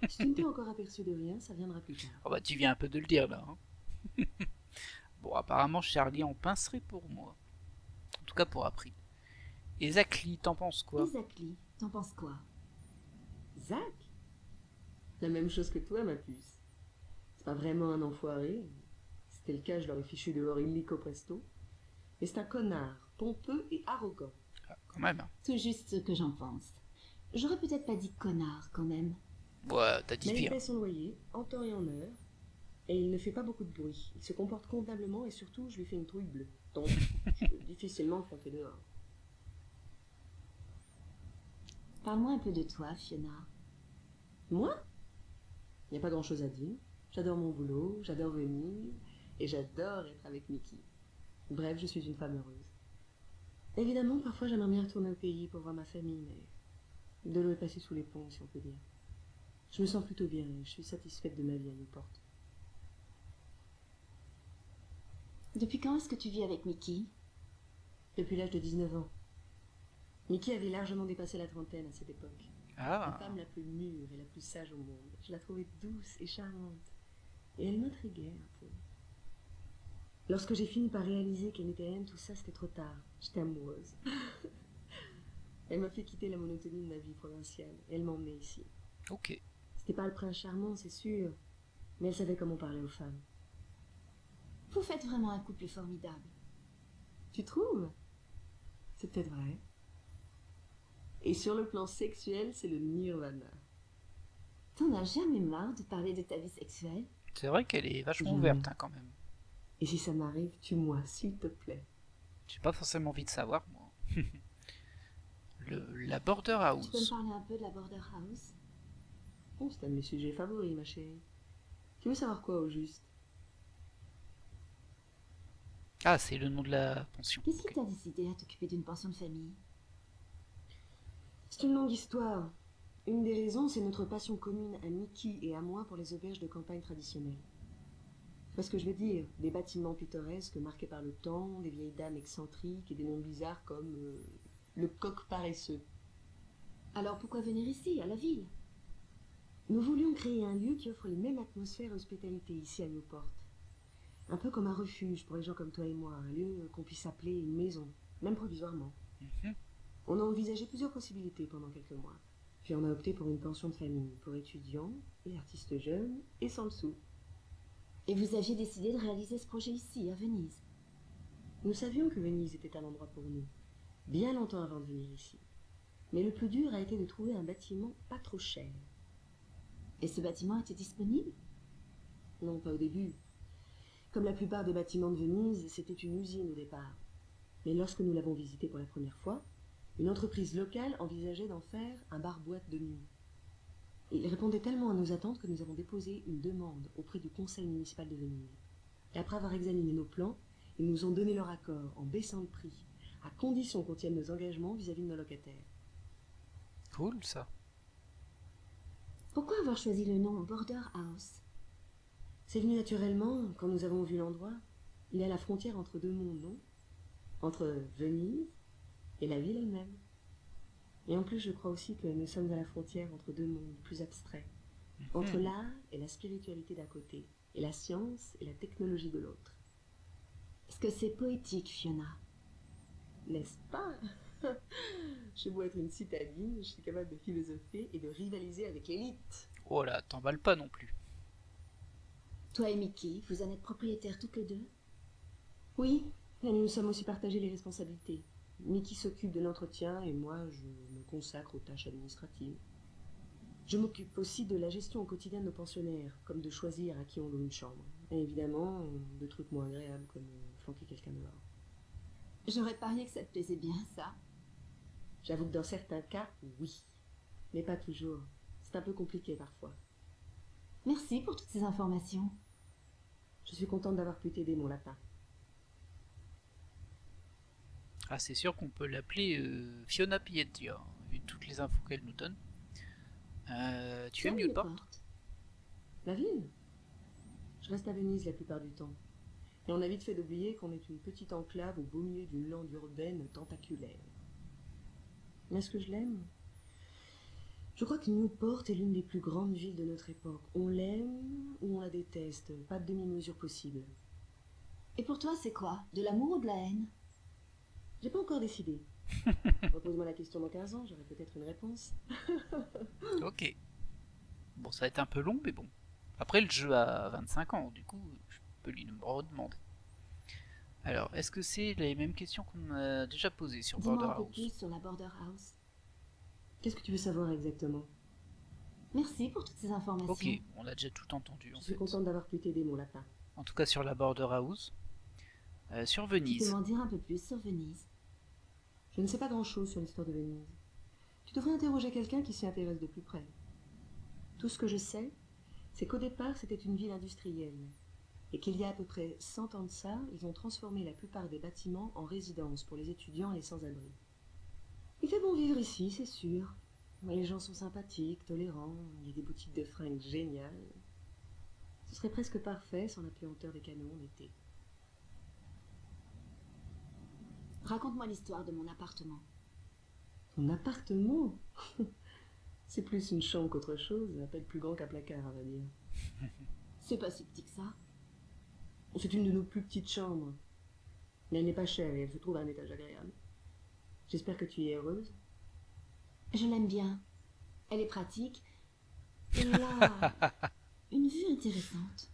Speaker 7: Si tu ne t'es encore aperçu de rien, ça viendra plus tard.
Speaker 1: Oh bah tu viens un peu de le dire là. Hein. Bon, apparemment Charlie en pincerait pour moi. En tout cas pour April. Et Zachly, t'en penses quoi?
Speaker 3: Exactly, t'en penses quoi?
Speaker 7: Zach? La même chose que toi, ma puce. C'est pas vraiment un enfoiré. Si c'était le cas, je l'aurais fichu dehors illico presto. Mais c'est un connard, pompeux et arrogant.
Speaker 1: Ah, quand même. Hein.
Speaker 3: Tout juste ce que j'en pense. J'aurais peut-être pas dit connard, quand même.
Speaker 1: Ouais, t'as dit
Speaker 7: Mais il
Speaker 1: pire.
Speaker 7: paie son loyer, en temps et en heure. Et il ne fait pas beaucoup de bruit. Il se comporte convenablement et surtout, je lui fais une trouille bleue. Donc, je peux difficilement le planter dehors.
Speaker 3: Parle-moi un peu de toi, Fiona.
Speaker 7: Moi? Il n'y a pas grand-chose à dire. J'adore mon boulot, j'adore Venise, et j'adore être avec Mickey. Bref, je suis une femme heureuse. Évidemment, parfois j'aimerais bien retourner au pays pour voir ma famille, mais de l'eau est passée sous les ponts, si on peut dire. Je me sens plutôt bien et je suis satisfaite de ma vie à Newport.
Speaker 3: Depuis quand est-ce que tu vis avec Mickey?
Speaker 7: Depuis l'âge de 19 ans. Mickey avait largement dépassé la trentaine à cette époque. La
Speaker 1: Ah,
Speaker 7: femme la plus mûre et la plus sage au monde. Je la trouvais douce et charmante. Et elle m'intriguait un peu. Lorsque j'ai fini par réaliser qu'elle n'était rien de tout ça, c'était trop tard. J'étais amoureuse. Elle m'a fait quitter la monotonie de ma vie provinciale. Et elle m'a emmenée ici.
Speaker 1: ok.
Speaker 7: C'était pas le prince charmant, c'est sûr. Mais elle savait comment parler aux femmes.
Speaker 3: Vous faites vraiment un couple formidable.
Speaker 7: Tu trouves? C'est peut-être vrai. Et sur le plan sexuel, c'est le nirvana.
Speaker 3: T'en as jamais marre de parler de ta vie sexuelle?
Speaker 1: C'est vrai qu'elle est vachement
Speaker 7: Jamais.
Speaker 1: ouverte hein, quand même.
Speaker 7: Et si ça m'arrive, tue-moi, s'il te plaît.
Speaker 1: J'ai pas forcément envie de savoir moi. La Border
Speaker 3: Tu peux me
Speaker 1: House.
Speaker 3: parler un peu de la Border House?
Speaker 7: Oh, c'est un de mes sujets favoris, ma chérie. Tu veux savoir quoi au juste?
Speaker 1: Ah, c'est le nom de la pension.
Speaker 3: Qu'est-ce qui
Speaker 1: Ok.
Speaker 3: t'a décidé à t'occuper d'une pension de famille?
Speaker 7: C'est une longue histoire. Une des raisons, c'est notre passion commune à Mickey et à moi pour les auberges de campagne traditionnelles. Tu vois ce que je veux dire? Des bâtiments pittoresques marqués par le temps, des vieilles dames excentriques et des noms bizarres comme le coq paresseux.
Speaker 3: Alors pourquoi venir ici, à la ville?
Speaker 7: Nous voulions créer un lieu qui offre les mêmes atmosphères et hospitalité ici à Newport. Un peu comme un refuge pour les gens comme toi et moi, un lieu qu'on puisse appeler une maison, même provisoirement.
Speaker 1: Mhm.
Speaker 7: On a envisagé plusieurs possibilités pendant quelques mois. Puis on a opté pour une pension de famille, pour étudiants et artistes jeunes et sans le sou.
Speaker 3: Et vous aviez décidé de réaliser ce projet ici, à Venise?
Speaker 7: Nous savions que Venise était un endroit pour nous, bien longtemps avant de venir ici. Mais le plus dur a été de trouver un bâtiment pas trop cher.
Speaker 3: Et ce bâtiment était disponible?
Speaker 7: Non, pas au début. Comme la plupart des bâtiments de Venise, c'était une usine au départ. Mais lorsque nous l'avons visité pour la première fois, une entreprise locale envisageait d'en faire un bar-boîte de nuit. Il répondait tellement à nos attentes que nous avons déposé une demande auprès du conseil municipal de Venise. Et après avoir examiné nos plans, ils nous ont donné leur accord en baissant le prix, à condition qu'on tienne nos engagements vis-à-vis de nos locataires.
Speaker 1: Cool ça.
Speaker 3: Pourquoi avoir choisi le nom Border House?
Speaker 7: C'est venu naturellement quand nous avons vu l'endroit. Il est à la frontière entre deux mondes, non? Entre Venise et la ville elle-même. Et en plus, je crois aussi que nous sommes à la frontière entre deux mondes plus abstraits. Entre l'art et la spiritualité d'un côté, et la science et la technologie de l'autre.
Speaker 3: Est-ce que c'est poétique, Fiona?
Speaker 7: N'est-ce pas? Je beau être une citadine, je suis capable de philosopher et de rivaliser avec l'élite.
Speaker 1: Oh là, t'emballes pas non plus.
Speaker 3: Toi et Mickey, vous en êtes propriétaires toutes les deux?
Speaker 7: Oui, et nous nous sommes aussi partagés les responsabilités. Mickey s'occupe de l'entretien et moi, je me consacre aux tâches administratives. Je m'occupe aussi de la gestion au quotidien de nos pensionnaires, comme de choisir à qui on loue une chambre. Et évidemment, de trucs moins agréables comme flanquer quelqu'un dehors.
Speaker 3: J'aurais parié que ça te plaisait bien, ça.
Speaker 7: J'avoue que dans certains cas, oui. Mais pas toujours. C'est un peu compliqué parfois.
Speaker 3: Merci pour toutes ces informations.
Speaker 7: Je suis contente d'avoir pu t'aider, mon lapin.
Speaker 1: Ah, c'est sûr qu'on peut l'appeler Fiona Piettia, vu toutes les infos qu'elle nous donne. Tu aimes
Speaker 3: Tiens,
Speaker 1: Newport?
Speaker 7: La ville? Je reste à Venise la plupart du temps. Et on a vite fait d'oublier qu'on est une petite enclave au beau milieu d'une lande urbaine tentaculaire. Mais est-ce que je l'aime? Je crois que Newport est l'une des plus grandes villes de notre époque. On l'aime ou on la déteste, pas de demi-mesure possible.
Speaker 3: Et pour toi, c'est quoi? De l'amour ou de la haine?
Speaker 7: J'ai pas encore décidé. Repose-moi la question dans 15 ans, j'aurai peut-être une réponse.
Speaker 1: Ok. Bon, ça va être un peu long, mais bon. Après, le jeu a 25 ans, du coup, je peux lui redemander. Alors, est-ce que c'est les mêmes questions qu'on a déjà posées sur
Speaker 3: Dis-moi
Speaker 1: Border
Speaker 3: un peu
Speaker 1: House?
Speaker 3: plus sur la Border House.
Speaker 7: Qu'est-ce que tu veux savoir exactement?
Speaker 3: Merci pour toutes ces informations.
Speaker 1: Ok, on a déjà tout entendu, en
Speaker 7: Je suis
Speaker 1: fait.
Speaker 7: contente d'avoir pu t'aider, mon lapin.
Speaker 1: En tout cas, sur la Border House. Sur
Speaker 3: Tu peux
Speaker 1: Venise.
Speaker 3: m'en dire un peu plus sur Venise?
Speaker 7: Je ne sais pas grand-chose sur l'histoire de Venise. Tu devrais interroger quelqu'un qui s'y intéresse de plus près. Tout ce que je sais, c'est qu'au départ, c'était une ville industrielle. Et qu'il y a à peu près 100 ans de ça, ils ont transformé la plupart des bâtiments en résidences pour les étudiants et les sans-abri. Il fait bon vivre ici, c'est sûr. Les gens sont sympathiques, tolérants, il y a des boutiques de fringues géniales. Ce serait presque parfait sans la puanteur des canons d'été.
Speaker 3: Raconte-moi l'histoire de mon appartement.
Speaker 7: Mon appartement? C'est plus une chambre qu'autre chose, à peine plus grand qu'un placard, à vrai dire.
Speaker 3: C'est pas si petit que ça.
Speaker 7: C'est une de nos plus petites chambres. Mais elle n'est pas chère et elle se trouve à un étage agréable. J'espère que tu y es heureuse.
Speaker 3: Je l'aime bien. Elle est pratique. Et elle a une vue intéressante.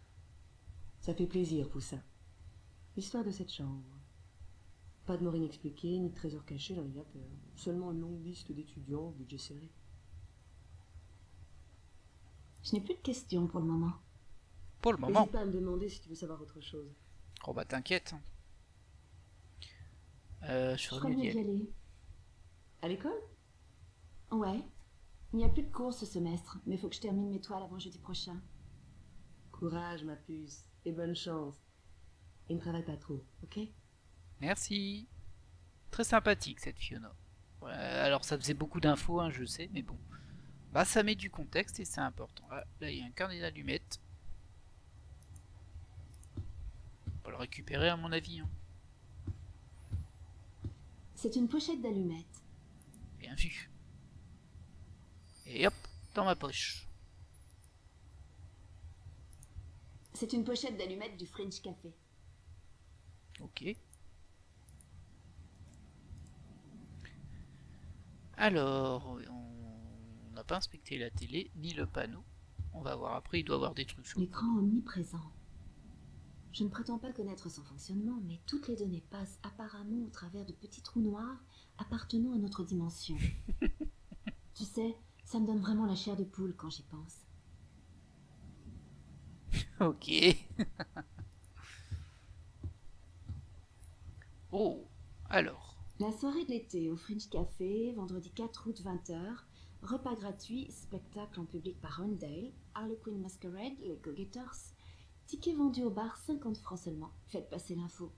Speaker 7: Ça fait plaisir, Poussin. L'histoire de cette chambre. Pas de mort inexpliquée, ni de trésor caché, j'en ai bien peur. Seulement une longue liste d'étudiants, budget serré.
Speaker 3: Je n'ai plus de questions pour le moment.
Speaker 1: Pour le moment.
Speaker 7: N'hésite pas à me demander si tu veux savoir autre chose.
Speaker 1: Oh bah t'inquiète.
Speaker 3: Je
Speaker 1: Sur
Speaker 3: ferais mieux d'y
Speaker 1: Ludiel.
Speaker 3: aller.
Speaker 7: À l'école?
Speaker 3: Ouais. Il n'y a plus de cours ce semestre, mais faut que je termine mes toiles avant jeudi prochain.
Speaker 7: Courage, ma puce, et bonne chance. Et ne travaille pas trop, ok?
Speaker 1: Merci. Très sympathique cette Fiona. Ouais, alors ça faisait beaucoup d'infos, hein, je sais, mais bon. Bah ça met du contexte et c'est important. Ah, là il y a un carnet d'allumettes. On va le récupérer à mon avis. Hein.
Speaker 3: C'est une pochette d'allumettes.
Speaker 1: Bien vu. Et hop, dans ma poche.
Speaker 3: C'est une pochette d'allumettes du French Café.
Speaker 1: Ok. Alors, on n'a pas inspecté la télé ni le panneau. On va voir après, il doit y avoir des trucs sur le
Speaker 3: L'écran omniprésent. Je ne prétends pas connaître son fonctionnement, mais toutes les données passent apparemment au travers de petits trous noirs appartenant à notre dimension. Tu sais, ça me donne vraiment la chair de poule quand j'y pense.
Speaker 1: Ok. Oh, alors.
Speaker 3: La soirée de l'été au French Café, vendredi 4 août 20h, repas gratuit, spectacle en public par Rondale, Harlequin Masquerade, les Go-Getters, tickets vendus au bar 50 francs seulement. Faites passer l'info.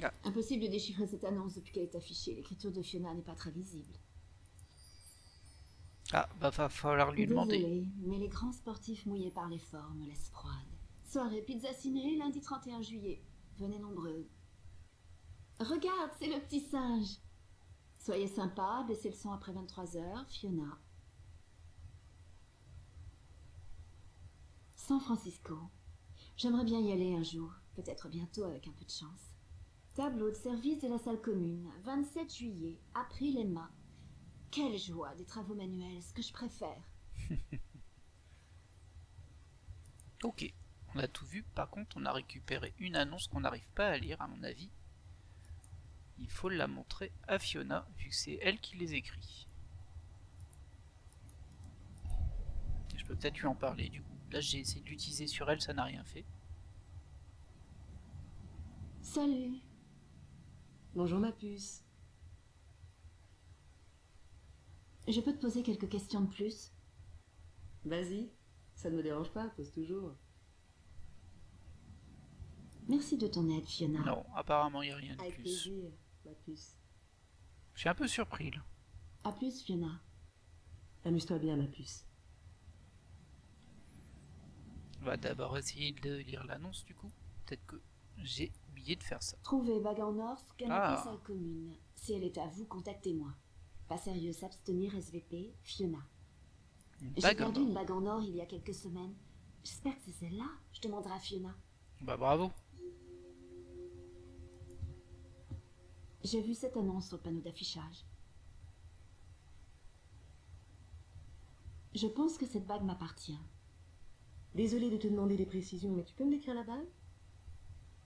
Speaker 1: Ah.
Speaker 3: Impossible de déchiffrer cette annonce depuis qu'elle est affichée. L'écriture de Fiona n'est pas très visible.
Speaker 1: Ah, bah va falloir lui demander.
Speaker 3: Désolée, mais les grands sportifs mouillés par l'effort me laissent froide. Soirée pizza ciné, lundi 31 juillet. Venez nombreux. Regarde, c'est le petit singe. Soyez sympa, baissez le son après 23h, Fiona. San Francisco. J'aimerais bien y aller un jour, peut-être bientôt avec un peu de chance. Tableau de service de la salle commune, 27 juillet, April Emma. Quelle joie, des travaux manuels, ce que je préfère.
Speaker 1: Ok, on a tout vu. Par contre, on a récupéré une annonce qu'on n'arrive pas à lire, à mon avis. Il faut la montrer à Fiona, vu que c'est elle qui les écrit. Je peux peut-être lui en parler, du coup. Là, j'ai essayé de l'utiliser sur elle, ça n'a rien fait.
Speaker 3: Salut.
Speaker 7: Bonjour, ma puce.
Speaker 3: Je peux te poser quelques questions de plus?
Speaker 7: Vas-y, ça ne me dérange pas, pose toujours.
Speaker 3: Merci de ton aide, Fiona.
Speaker 1: Non, apparemment, il n'y a rien de
Speaker 7: Avec
Speaker 1: plus.
Speaker 7: plaisir, ma puce.
Speaker 1: Je suis un peu surpris, là.
Speaker 3: À plus, Fiona.
Speaker 7: Amuse-toi bien, ma puce.
Speaker 1: On va d'abord essayer de lire l'annonce du coup. Peut-être que j'ai oublié de faire ça.
Speaker 3: Trouvez bague en or, canapé
Speaker 1: Ah.
Speaker 3: salle commune. Si elle est à vous, contactez-moi. Pas sérieux, s'abstenir SVP, Fiona.
Speaker 1: Une
Speaker 3: J'ai
Speaker 1: bague en
Speaker 3: perdu
Speaker 1: or.
Speaker 3: une bague en or il y a quelques semaines. J'espère que c'est celle-là. Je demanderai à Fiona.
Speaker 1: Bah bravo.
Speaker 3: J'ai vu cette annonce sur le panneau d'affichage. Je pense que cette bague m'appartient.
Speaker 7: Désolée de te demander des précisions, mais tu peux me décrire la bague?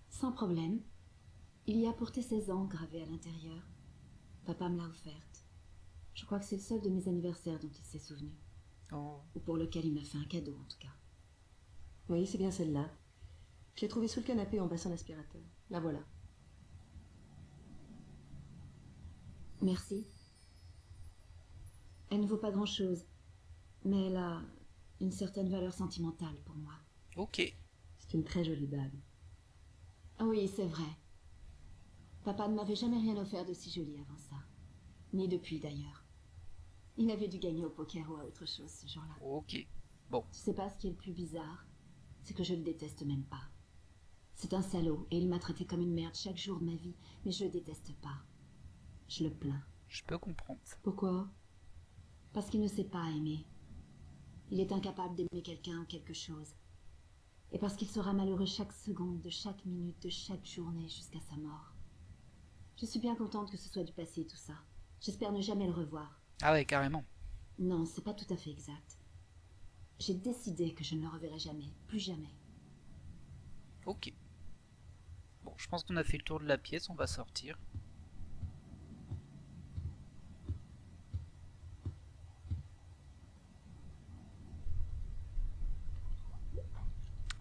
Speaker 3: Sans problème. Il y a pour tes 16 ans gravé à l'intérieur. Papa me l'a offerte. Je crois que c'est le seul de mes anniversaires dont il s'est souvenu.
Speaker 1: Oh.
Speaker 3: Ou pour lequel il m'a fait un cadeau en tout cas.
Speaker 7: Oui, c'est bien celle-là. Je l'ai trouvée sous le canapé en passant l'aspirateur. La voilà.
Speaker 3: Merci. Elle ne vaut pas grand-chose, mais elle a une certaine valeur sentimentale pour moi.
Speaker 1: Ok.
Speaker 7: C'est une très jolie bague.
Speaker 3: Oui, c'est vrai. Papa ne m'avait jamais rien offert de si joli avant ça. Ni depuis d'ailleurs. Il avait dû gagner au poker ou à autre chose ce jour-là.
Speaker 1: Ok.
Speaker 3: Tu sais pas ce qui est le plus bizarre? C'est que je le déteste même pas. C'est un salaud et il m'a traité comme une merde chaque jour de ma vie, mais je le déteste pas. Je le plains.
Speaker 1: Je peux comprendre.
Speaker 7: Pourquoi?
Speaker 3: Parce qu'il ne sait pas aimer. Il est incapable d'aimer quelqu'un ou quelque chose. Et parce qu'il sera malheureux chaque seconde, de chaque minute, de chaque journée jusqu'à sa mort. Je suis bien contente que ce soit du passé tout ça. J'espère ne jamais le revoir.
Speaker 1: Ah ouais, carrément.
Speaker 3: Non, c'est pas tout à fait exact. J'ai décidé que je ne le reverrai jamais, plus jamais.
Speaker 1: Ok. Bon, je pense qu'on a fait le tour de la pièce, on va sortir.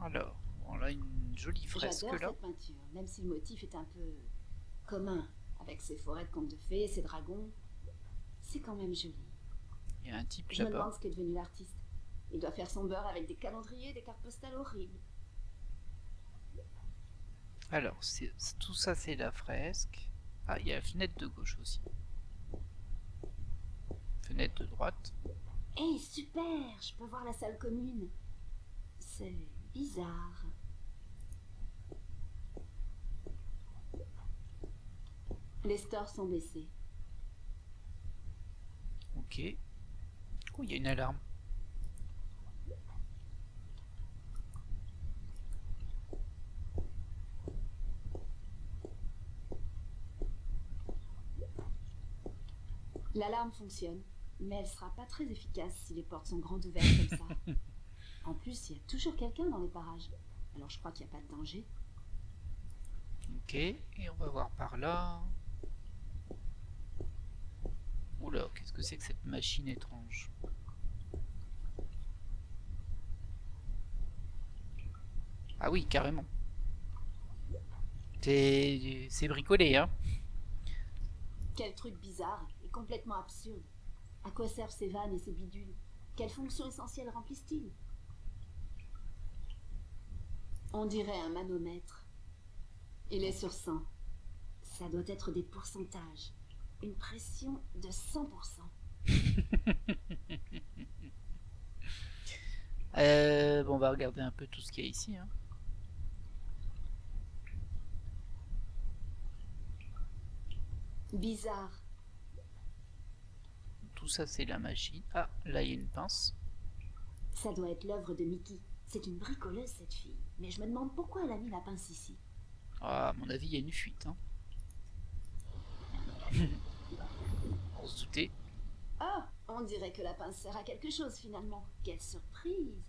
Speaker 1: Alors, on a une jolie fresque
Speaker 3: J'adore
Speaker 1: là.
Speaker 3: cette peinture, même si le motif est un peu commun, avec ses forêts de contes de fées, ses dragons. C'est quand même joli.
Speaker 1: Il y a un type
Speaker 3: Je me
Speaker 1: là-bas.
Speaker 3: demande ce qu'est devenu l'artiste. Il doit faire son beurre avec des calendriers et des cartes postales horribles.
Speaker 1: Alors, tout ça c'est la fresque. Ah, il y a la fenêtre de gauche aussi. Fenêtre de droite.
Speaker 3: Hey, super! Je peux voir la salle commune. C'est bizarre. Les stores sont baissés.
Speaker 1: Ok. Oh, il y a une alarme.
Speaker 3: L'alarme fonctionne, mais elle sera pas très efficace si les portes sont grandes ouvertes comme ça. En plus, il y a toujours quelqu'un dans les parages. Alors je crois qu'il n'y a pas de danger.
Speaker 1: Ok, et on va voir par là. Oula, qu'est-ce que c'est que cette machine étrange? Ah oui, carrément. C'est bricolé, hein.
Speaker 3: Quel truc bizarre et complètement absurde. À quoi servent ces vannes et ces bidules? Quelle fonction essentielle remplissent-ils? On dirait un manomètre. Il est sur 100. Ça doit être des pourcentages. Une pression de 100%.
Speaker 1: Bon, on va regarder un peu tout ce qu'il y a ici, hein.
Speaker 3: Bizarre.
Speaker 1: Tout ça c'est la machine. Ah, là il y a une pince.
Speaker 3: Ça doit être l'œuvre de Mickey. C'est une bricoleuse cette fille. Mais je me demande pourquoi elle a mis la pince ici.
Speaker 1: Ah, à mon avis il y a une fuite, hein. On se doutait.
Speaker 3: Ah, on dirait que la pince sert à quelque chose finalement. Quelle surprise!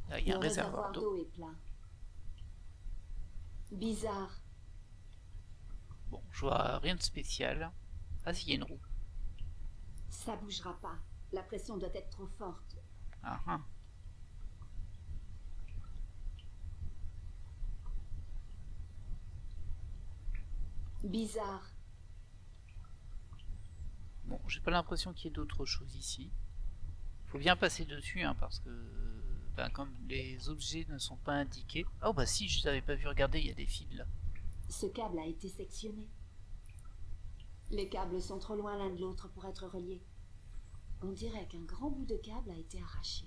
Speaker 1: Là il y a un
Speaker 3: Le
Speaker 1: réservoir d'eau.
Speaker 3: est plein. Bizarre.
Speaker 1: Bon, je vois rien de spécial. Ah si, il y a une roue.
Speaker 3: Ça bougera pas. La pression doit être trop forte.
Speaker 1: Ah ah.
Speaker 3: Bizarre.
Speaker 1: Bon, j'ai pas l'impression qu'il y ait d'autre chose ici. Faut bien passer dessus, hein, parce que ben, comme les objets ne sont pas indiqués... Oh bah si, je n'avais pas vu, regardez, il y a des fils là.
Speaker 3: Ce câble a été sectionné. Les câbles sont trop loin l'un de l'autre pour être reliés. On dirait qu'un grand bout de câble a été arraché.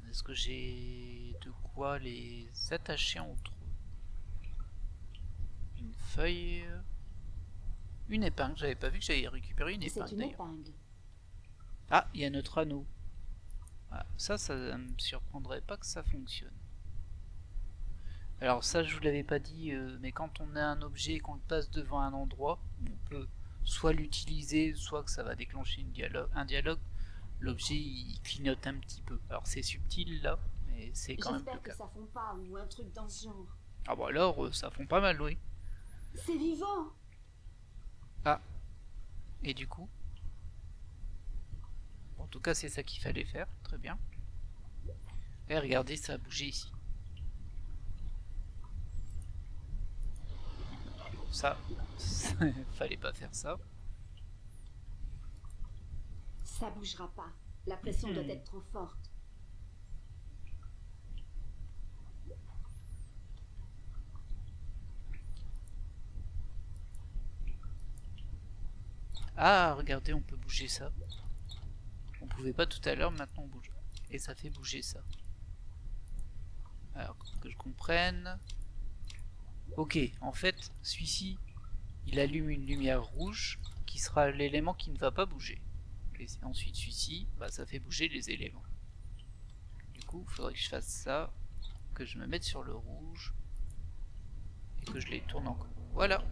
Speaker 1: Est-ce que j'ai de quoi les attacher entre eux? Une feuille... Une épingle, j'avais pas vu que j'avais récupéré une épingle
Speaker 3: C'est une
Speaker 1: d'ailleurs.
Speaker 3: épingle.
Speaker 1: Ah, il y a notre anneau. Ah, ça me surprendrait pas que ça fonctionne. Alors ça, je vous l'avais pas dit, mais quand on a un objet et qu'on le passe devant un endroit, on peut soit l'utiliser, soit que ça va déclencher un dialogue. L'objet il clignote un petit peu. Alors c'est subtil là, mais c'est quand même le
Speaker 3: J'espère que
Speaker 1: cas.
Speaker 3: ça fond pas ou un truc dans ce genre.
Speaker 1: Ah bah alors, ça fond pas mal, oui.
Speaker 3: C'est vivant!
Speaker 1: Ah, et du coup, en tout cas c'est ça qu'il fallait faire, très bien. Et regardez, ça a bougé ici. Ça, fallait pas faire ça.
Speaker 3: Ça bougera pas. La pression doit être trop forte.
Speaker 1: Ah, regardez, on peut bouger ça. On pouvait pas tout à l'heure, maintenant on bouge. Et ça fait bouger ça. Alors, que je comprenne... Ok, en fait, celui-ci, il allume une lumière rouge qui sera l'élément qui ne va pas bouger. Et ensuite, celui-ci, bah, ça fait bouger les éléments. Du coup, il faudrait que je fasse ça, que je me mette sur le rouge, et que je les tourne encore. Voilà,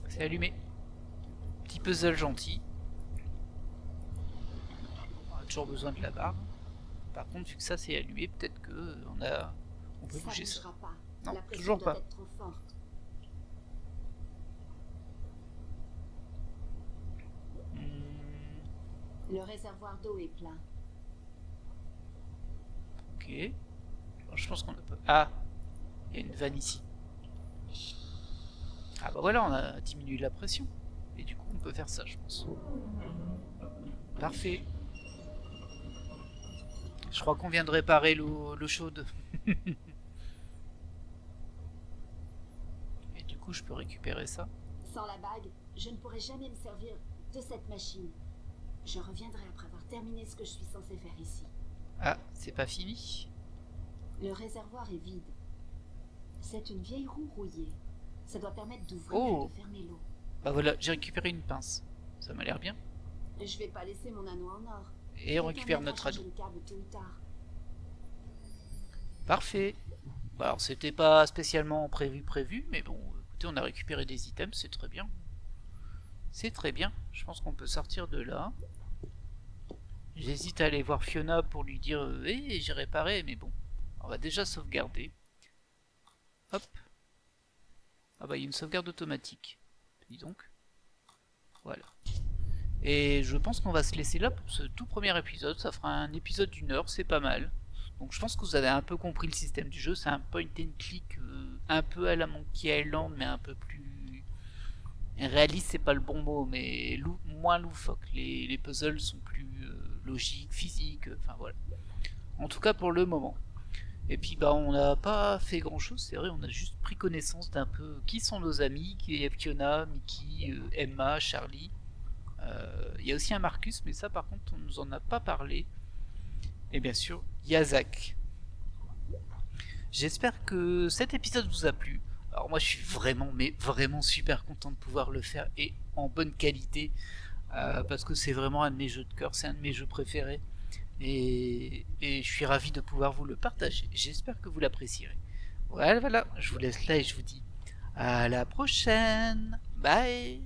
Speaker 1: c'est allumé. Petit puzzle gentil. On a toujours besoin de la barre. Par contre, vu que ça c'est allumé, peut-être que on peut bouger ça.
Speaker 3: Bougera pas.
Speaker 1: Non,
Speaker 3: La pression
Speaker 1: toujours
Speaker 3: doit
Speaker 1: pas.
Speaker 3: être trop forte. Le réservoir d'eau est plein.
Speaker 1: Ok. Alors, je pense qu'on a pas... Ah, il y a une vanne ici. Ah bah voilà, on a diminué la pression. Et du coup, on peut faire ça, je pense. Parfait. Je crois qu'on vient de réparer l'eau chaude. Et du coup, je peux récupérer ça.
Speaker 3: Sans la bague, je ne pourrai jamais me servir de cette machine. Je reviendrai après avoir terminé ce que je suis censé faire ici.
Speaker 1: Ah, c'est pas fini.
Speaker 3: Le réservoir est vide. C'est une vieille roue rouillée. Ça doit permettre d'ouvrir
Speaker 1: Oh.
Speaker 3: et de fermer l'eau.
Speaker 1: Bah voilà, j'ai récupéré une pince. Ça m'a l'air bien.
Speaker 3: Je vais pas laisser mon anneau en or.
Speaker 1: Et on récupère
Speaker 3: Quelqu'un
Speaker 1: notre
Speaker 3: viendra
Speaker 1: anneau.
Speaker 3: changer le câble tôt ou tard.
Speaker 1: Parfait. Bah alors c'était pas spécialement prévu, mais bon, écoutez, on a récupéré des items, c'est très bien. C'est très bien. Je pense qu'on peut sortir de là. J'hésite à aller voir Fiona pour lui dire hey, j'ai réparé, mais bon, on va déjà sauvegarder. Hop. Ah bah il y a une sauvegarde automatique. Dis donc. Voilà. Et je pense qu'on va se laisser là pour ce tout premier épisode. Ça fera un épisode d'1 heure, c'est pas mal. Donc je pense que vous avez un peu compris le système du jeu. C'est un point and click un peu à la Monkey Island, mais un peu plus réaliste, c'est pas le bon mot, mais moins loufoque. Les puzzles sont plus logiques, physiques, enfin voilà. En tout cas pour le moment. Et puis bah on n'a pas fait grand chose, c'est vrai, on a juste pris connaissance d'un peu qui sont nos amis, qui est Fiona, Mickey, Emma, Charlie. Il y a aussi un Marcus, mais ça par contre on nous en a pas parlé. Et bien sûr, Yazak. J'espère que cet épisode vous a plu. Alors moi je suis vraiment, mais vraiment super content de pouvoir le faire et en bonne qualité. Parce que c'est vraiment un de mes jeux de cœur, c'est un de mes jeux préférés. Et je suis ravi de pouvoir vous le partager. J'espère que vous l'apprécierez. Voilà, je vous laisse là et je vous dis à la prochaine. Bye.